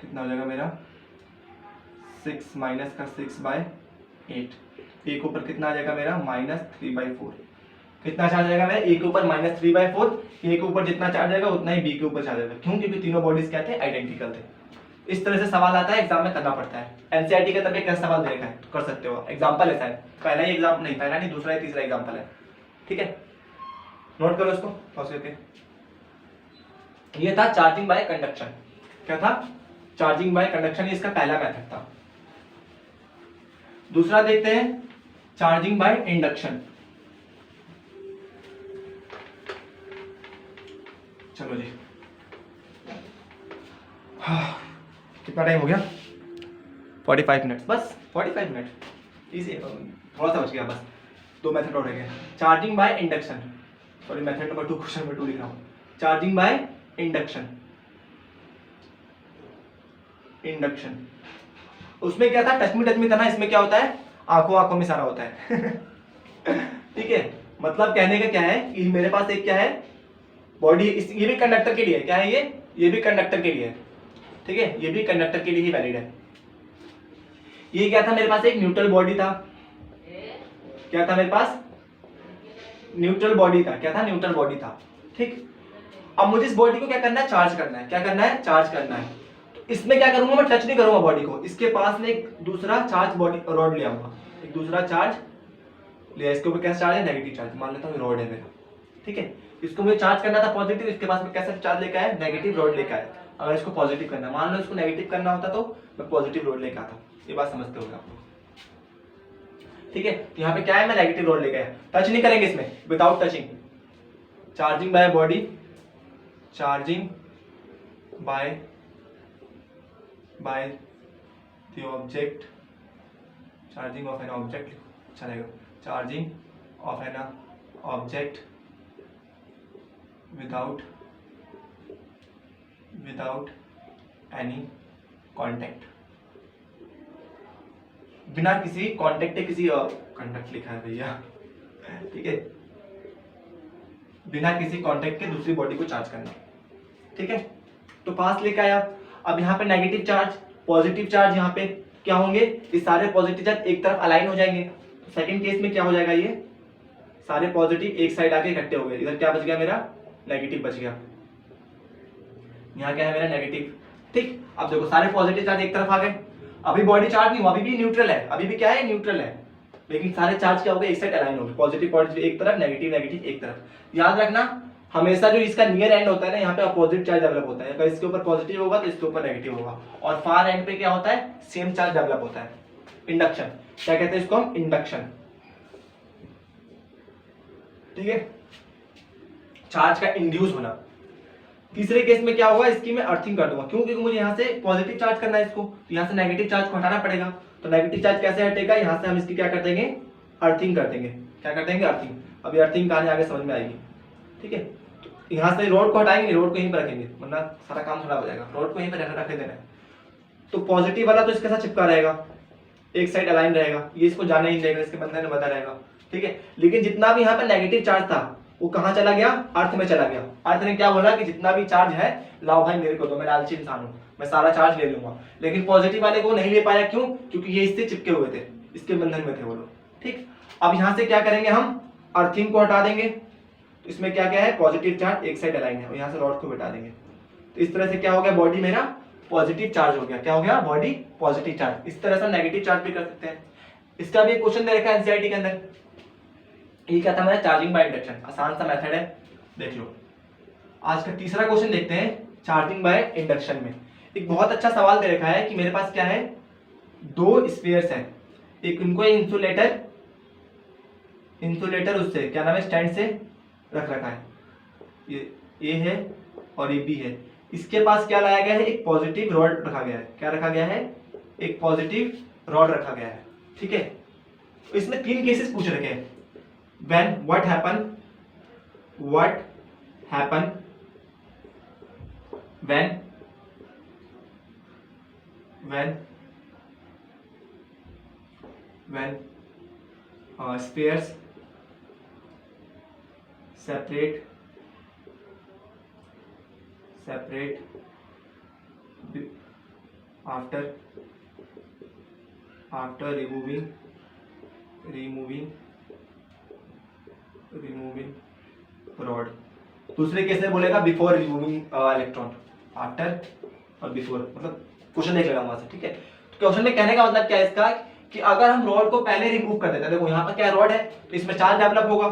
कितना हो जाएगा मेरा 6 माइनस का 6/8। ए के ऊपर कितना आ जाएगा मेरा -3/4, कितना चार्ज आएगा मेरा ए के ऊपर -3/4, ए के ऊपर जितना चार्ज आएगा उतना ही बी के ऊपर चार्ज आएगा, क्यों, क्योंकि तीनों बॉडीज क्या थे, आइडेंटिकल थे। इस तरह से सवाल आता है, एग्जाम में करना पड़ता है। एनसीईआरटी के अंदर कैसा सवाल देगा है, तो कर सकते हो, एग्जांपल है शायद, पहला ही एग्जाम नहीं, पहला नहीं दूसरा ही तीसरा एग्जांपल है, ठीक है, नोट करो इसको पॉज करके। ये था चार्जिंग बाय कंडक्शन, क्या था, चार्जिंग बाय कंडक्शन, इसका पहला मेथड था। दूसरा देखते हैं चार्जिंग बाय इंडक्शन। चलो जी, कितना टाइम हो गया, 45 मिनट, बस 45 मिनट, इजी है, थोड़ा सा बच गया बस, 2 मेथड और रह गए। Charging by induction, sorry method number 2 question number 2 लिख रहा हूँ, चार्जिंग बाय इंडक्शन। उसमें क्या था, टच में था ना, इसमें क्या होता है, आंखों में सारा होता है ठीक है, मतलब कहने का क्या है कि मेरे पास एक क्या है बॉडी, ये भी कंडक्टर के लिए है, क्या है ये भी कंडक्टर के लिए है, ठीक है, ये भी कंडक्टर के लिए ही वैलिड है। ये क्या था, मेरे पास एक न्यूट्रल बॉडी था, क्या था मेरे पास, न्यूट्रल बॉडी था, क्या था, न्यूट्रल बॉडी था, ठीक। अब मुझे इस बॉडी को क्या करना है, चार्ज करना है, क्या करना है, चार्ज करना है। तो इसमें क्या करूंगा, मैं टच नहीं करूंगा बॉडी को, इसके पास में एक दूसरा चार्ज बॉडी रॉड ले आऊंगा, एक दूसरा चार्ज ले, इसके ऊपर कैसा चार्ज है, नेगेटिव चार्ज, मान लेता हूँ रॉड है मेरा, ठीक है, इसको मुझे चार्ज करना था पॉजिटिव, इसके पास में कैसा चार्ज लेकर आया, नेगेटिव रॉड लेकर आया। अगर इसको पॉजिटिव करना, मान लो इसको नेगेटिव करना होता तो मैं पॉजिटिव रॉड लेकर आता, ये बात समझते होगा आप लोग, ठीक है। यहाँ पे क्या है, मैं नेगेटिव रॉड लेकर आया, टच नहीं करेंगे इसमें, without touching. Charging by body, charging by the object, charging of an object चलेगा, charging of an object without any contact, बिना किसी कॉन्टेक्ट के, किसी कंडक्ट लिखा है भैया, ठीक है, बिना किसी कांटेक्ट के दूसरी बॉडी को चार्ज करना। ठीक है, तो पास लेके आया। अब यहाँ पे नेगेटिव चार्ज, पॉजिटिव चार्ज, यहाँ पे क्या होंगे, ये सारे पॉजिटिव चार्ज एक तरफ अलाइन हो जाएंगे। सेकंड केस में क्या हो जाएगा, ये सारे पॉजिटिव एक साइड आके इकट्ठे हो गए। इधर क्या बच गया मेरा, नेगेटिव बच गया। यहाँ क्या है मेरा, नेगेटिव। ठीक, अब देखो सारे पॉजिटिव चार्ज एक तरफ आ गए। अभी बॉडी चार्ज नहीं हुआ, अभी भी न्यूट्रल है, अभी भी क्या है, न्यूट्रल है, लेकिन सारे चार्ज क्या हो गए, एक साइड अलाइन हो गए। पॉजिटिव पॉजिटिव एक तरफ, नेगेटिव नेगेटिव एक तरफ। याद रखना हमेशा जो इसका नियर एंड होता है ना, यहाँ पे अपोजिट चार्ज डेवलप होता है। अगर इसके ऊपर पॉजिटिव होगा तो इसके ऊपर नेगेटिव होगा, और फार एंड पे क्या होता है, सेम चार्ज डेवलप होता है। इंडक्शन, क्या कहते हैं इसको हम, इंडक्शन। ठीक है, चार्ज का इंड्यूस होना। तीसरे केस में क्या होगा, इसकी मैं अर्थिंग कर दूंगा। क्यों, क्योंकि मुझे यहाँ से पॉजिटिव चार्ज करना है इसको, तो यहाँ से नेगेटिव चार्ज को हटाना पड़ेगा। तो नेगेटिव चार्ज कैसे हटेगा, यहाँ से हम इसकी क्या कर देंगे, अर्थिंग कर देंगे। क्या कर देंगे, अर्थिंग। अभी अर्थिंग कहानी आगे समझ में आएगी। ठीक है, तो यहाँ से रोड को हटाएंगे, रोड को यहीं पर रखेंगे, वरना सारा काम खराब हो जाएगा। रोड को यहीं पर रख देना है। तो पॉजिटिव वाला तो इसके साथ चिपका रहेगा, एक साइड अलाइन रहेगा, ये इसको जाने ही देगा, इसके बंधन में बंधा रहेगा। ठीक है, लेकिन जितना भी यहाँ पे नेगेटिव चार्ज था वो कहाँ चला गया, अर्थ में चला गया। अर्थ ने क्या बोला कि जितना भी चार्ज है लाओ भाई मेरे को दो, मैं लालची इंसान हूँ, मैं सारा चार्ज ले लूंगा। लेकिन पॉजिटिव वाले को नहीं ले पाया, क्यों, क्योंकि ये इससे चिपके हुए थे, इसके बंधन में थे वो लोग। ठीक, अब यहाँ से क्या करेंगे, हम अर्थिंग को हटा देंगे। तो इसमें क्या क्या है, पॉजिटिव चार्ज एक साइड अलाइन है, और यहाँ से रॉड को हटा देंगे। तो इस तरह से क्या हो गया, बॉडी मेरा पॉजिटिव चार्ज हो गया। क्या हो गया, बॉडी पॉजिटिव चार्ज। इस तरह से नेगेटिव चार्ज भी कर सकते हैं। इसका भी एक क्वेश्चन दे रखा है एनसीईआरटी के अंदर। ये क्या था मेरा, चार्जिंग बाय इंडक्शन। आसान सा मेथड है, देख लो। आज का तीसरा क्वेश्चन देखते हैं, चार्जिंग बाय इंडक्शन में। एक बहुत अच्छा सवाल दे रखा है कि मेरे पास क्या है, दो स्फीयर्स हैं, एक उनको इंसुलेटर उससे क्या नाम है, स्टैंड से रख रखा है। ये ए है और ये बी है। इसके पास क्या लाया गया है, एक पॉजिटिव रॉड रखा गया है। क्या रखा गया है, एक पॉजिटिव रॉड रखा गया है। ठीक है, तो इसमें तीन केसेस पूछ रखे हैं। what happen when spheres separate after removing rod. दूसरे केस में बोलेगा बिफोर रिमूविंग इलेक्ट्रॉन, आफ्टर और बिफोर, मतलब क्वेश्चन देख लेगा वहां से। ठीक है, तो क्वेश्चन में कहने का मतलब क्या है इसका, कि अगर हम रॉड को पहले रिमूव कर देते हैं, देखो यहाँ पर क्या रॉड है, तो इसमें चार्ज डेवलप होगा।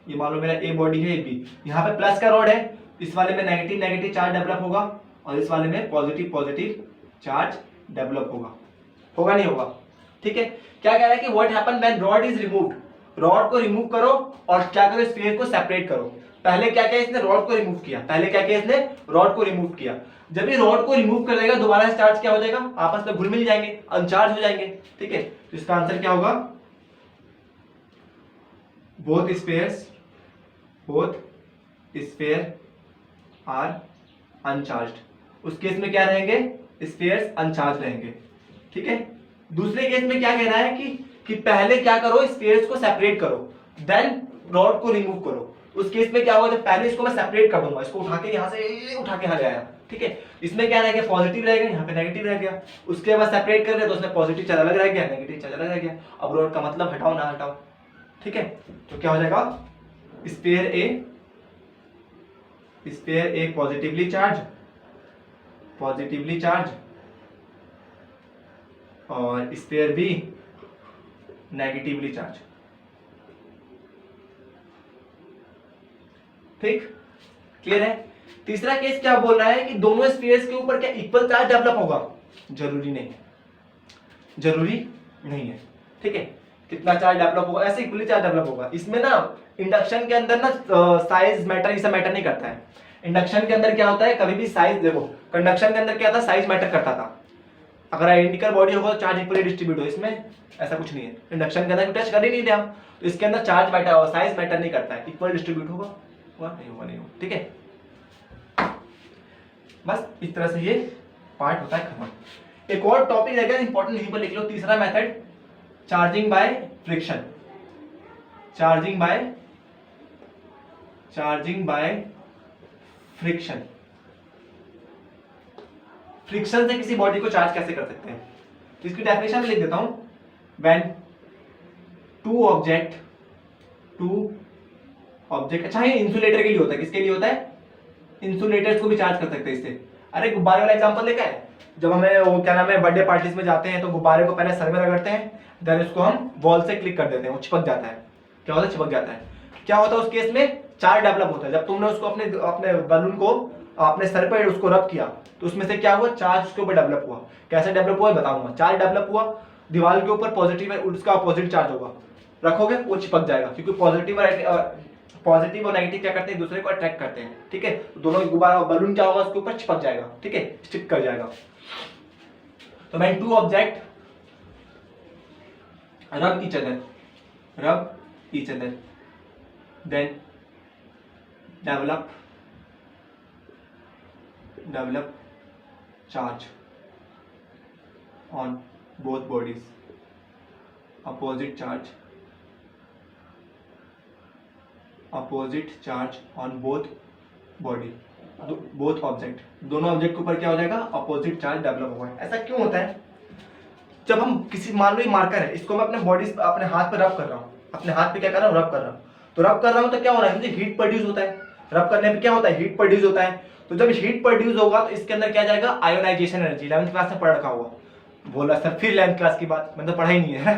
ये मान लो मेरा ए बॉडी है, ए बी, यहाँ पे प्लस का रॉड है, इस वाले में नेगेटिव नेगेटिव चार्ज डेवलप होगा, और इस वाले में पॉजिटिव पॉजिटिव चार्ज डेवलप होगा। होगा नहीं होगा। ठीक है, क्या कह रहा है कि what happen when rod is removed, rod को रिमूव करो और क्या करो, स्फीयर को सेपरेट करो। पहले क्या किया इसने, रॉड को रिमूव किया। पहले क्या किया इसने, रॉड को रिमूव किया। जब ये रॉड को रिमूव कर देगा, दोबारा चार्ज क्या हो जाएगा, आपस में घुल मिल जाएंगे, अनचार्ज हो जाएंगे। ठीक है, तो इसका आंसर क्या होगा, बोथ स्फीयर आर अनचार्ज्ड। उस केस में क्या रहेंगे, स्फीयर्स अनचार्ज रहेंगे। ठीक है, दूसरे केस में क्या कह रहा है कि पहले क्या करो, स्फीयर्स को सेपरेट करो, देन रॉड को रिमूव करो। उस केस में क्या होगा, जब पहले इसको मैं सेपरेट कर दूंगा, इसको उठा के यहाँ से उठा के यहाँ ले आया। ठीक है, इसमें क्या रहेगा, पॉजिटिव रहेगा, यहाँ पे नेगेटिव रह गया। उसके बाद सेपरेट कर रहे तो उसमें पॉजिटिव चार्ज अलग रह गया, नेगेटिव चार्ज अलग रह गया। अब रॉड का मतलब हटाओ ना हटाओ। ठीक है, तो क्या हो जाएगा, स्फीयर ए पॉजिटिवली चार्ज और स्फीयर बी नेगेटिवली चार्ज। ठीक, क्लियर है। तीसरा केस क्या बोल रहा है कि दोनों स्फीयर्स के ऊपर क्या इक्वल चार्ज डेवलप होगा, जरूरी नहीं है। ठीक है, कितना चार्ज डेवलप होगा, ऐसे इक्वली चार्ज डेवलप होगा। इसमें ना इंडक्शन के अंदर ना साइज मैटर, ये सब मैटर नहीं करता है। इंडक्शन के अंदर क्या होता है, कभी भी साइज, देखो कंडक्शन के अंदर क्या था, साइज मैटर करता था। अगर आइडेंटिकल बॉडी होगा तो चार्ज इक्वली डिस्ट्रीब्यूट हो, इसमें ऐसा कुछ नहीं है। इंडक्शन के अंदर टच कर ही नहीं थे हम, तो इसके अंदर चार्ज मैटर होगा, साइज मैटर नहीं करता है, इक्वल डिस्ट्रीब्यूट होगा नहीं होगा। ठीक है, बस इस तरह से ये पार्ट होता है खत्म। एक और टॉपिक रहेगा इंपॉर्टेंट, यहीं पर लिख लो। तीसरा method, charging by friction. Charging by friction. Friction से किसी बॉडी को चार्ज कैसे कर सकते हैं, तो इसकी डेफिनेशन लिख देता हूं। व्हेन टू ऑब्जेक्ट, अच्छा ये इंसुलेटर के लिए होता है, किसके लिए होता है, इंसुलेटर्स को भी चार्ज कर सकते हैं इससे। अरे गुब्बारे वाला एग्जांपल देखा है, जब हमें वो क्या नाम है बर्थडे पार्टीज में जाते हैं तो गुब्बारे को पहले सर में रगड़ते हैं, देन उसको हम वॉल से क्लिक कर देते हैं, वो चिपक जाता है। क्या होता है, चिपक जाता है। क्या होता है उस केस में, चार्ज डेवलप होता है। जब तुमने उसको अपने बलून को अपने सर पर उसको रब किया तो उसमें से क्या हुआ, चार्ज उसके ऊपर डेवलप हुआ। कैसे डेवलप हुआ बताऊंगा। चार्ज डेवलप हुआ, दीवार के ऊपर पॉजिटिव है, उसका अपोजिट चार्ज होगा, रखोगे वो चिपक जाएगा, क्योंकि पॉजिटिव और नेगेटिव क्या करते हैं, एक दूसरे को अट्रैक्ट करते हैं। ठीक है, दोनों गुब्बारा बलून क्या होगा, उसके ऊपर चिपक जाएगा। ठीक है, स्टिक कर जाएगा। तो व्हेन टू ऑब्जेक्ट रब each other than develop charge on both bodies, opposite charge on both body, both object, दोनों ऑब्जेक्ट के ऊपर क्या हो जाएगा, अपोजिट चार्ज डेवलप होगा। ऐसा क्यों होता है, जब हम किसी, मान लो ये मार्कर है, इसको मैं अपने हाथ पे रब कर रहा हूँ, अपने हाथ पे क्या कर रहा हूँ, रब कर रहा हूँ। तो रब कर रहा हूँ तो क्या हो रहा है, मुझे हीट प्रोड्यूस होता है। रब करने पे क्या होता है, हीट प्रोड्यूस होता है। तो जब हीट प्रोड्यूस होगा तो इसके अंदर क्या जाएगा, आयोनाइजेशन एनर्जी। 11th क्लास में पढ़ रखा होगा, बोला सर फिर 11th क्लास की बात, मैंने तो पढ़ा ही नहीं है।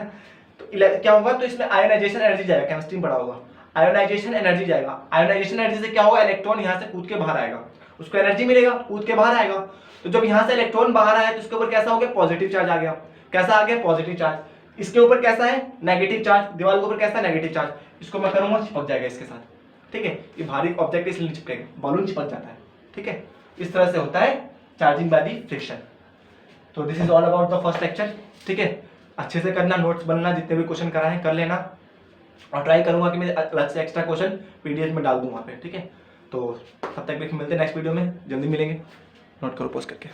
तो क्या होगा, तो इसमें आयोनाइजेशन एनर्जी जाएगा, केमिस्ट्री में पढ़ा होगा, आयोनाइजेशन एनर्जी जाएगा। आयोनाइजेशन एनर्जी से क्या होगा, इलेक्ट्रॉन यहाँ से कूद के बाहर आएगा, उसको एनर्जी मिलेगा, कूद के बाहर आएगा। तो जब यहाँ से इलेक्ट्रॉन बाहर आया तो इसके ऊपर कैसा हो गया, पॉजिटिव चार्ज आ गया। कैसा आ गया, पॉजिटिव चार्ज। इसके ऊपर कैसा है, नेगेटिव चार्ज, दीवार के ऊपर कैसा है, नेगेटिव चार्ज। इसको मैं करूंगा, चिपक जाएगा इसके साथ। ठीक है, ये भारी ऑब्जेक्ट इसलिए चिपकेगा, बलून चिपक जाता है। ठीक है, इस तरह से होता है चार्जिंग बाय द फ्रिक्शन। तो this is all about the first lecture. ठीक है, अच्छे से करना, नोट्स बनना, जितने भी क्वेश्चन कराए हैं कर लेना, और ट्राई करूंगा कि मैं अलग से एक्स्ट्रा क्वेश्चन पीडीएफ में डाल दूं वहाँ पे। ठीक है, तो तब तक भी मिलते हैं नेक्स्ट वीडियो में, जल्दी मिलेंगे। नोट करो पोस्ट करके।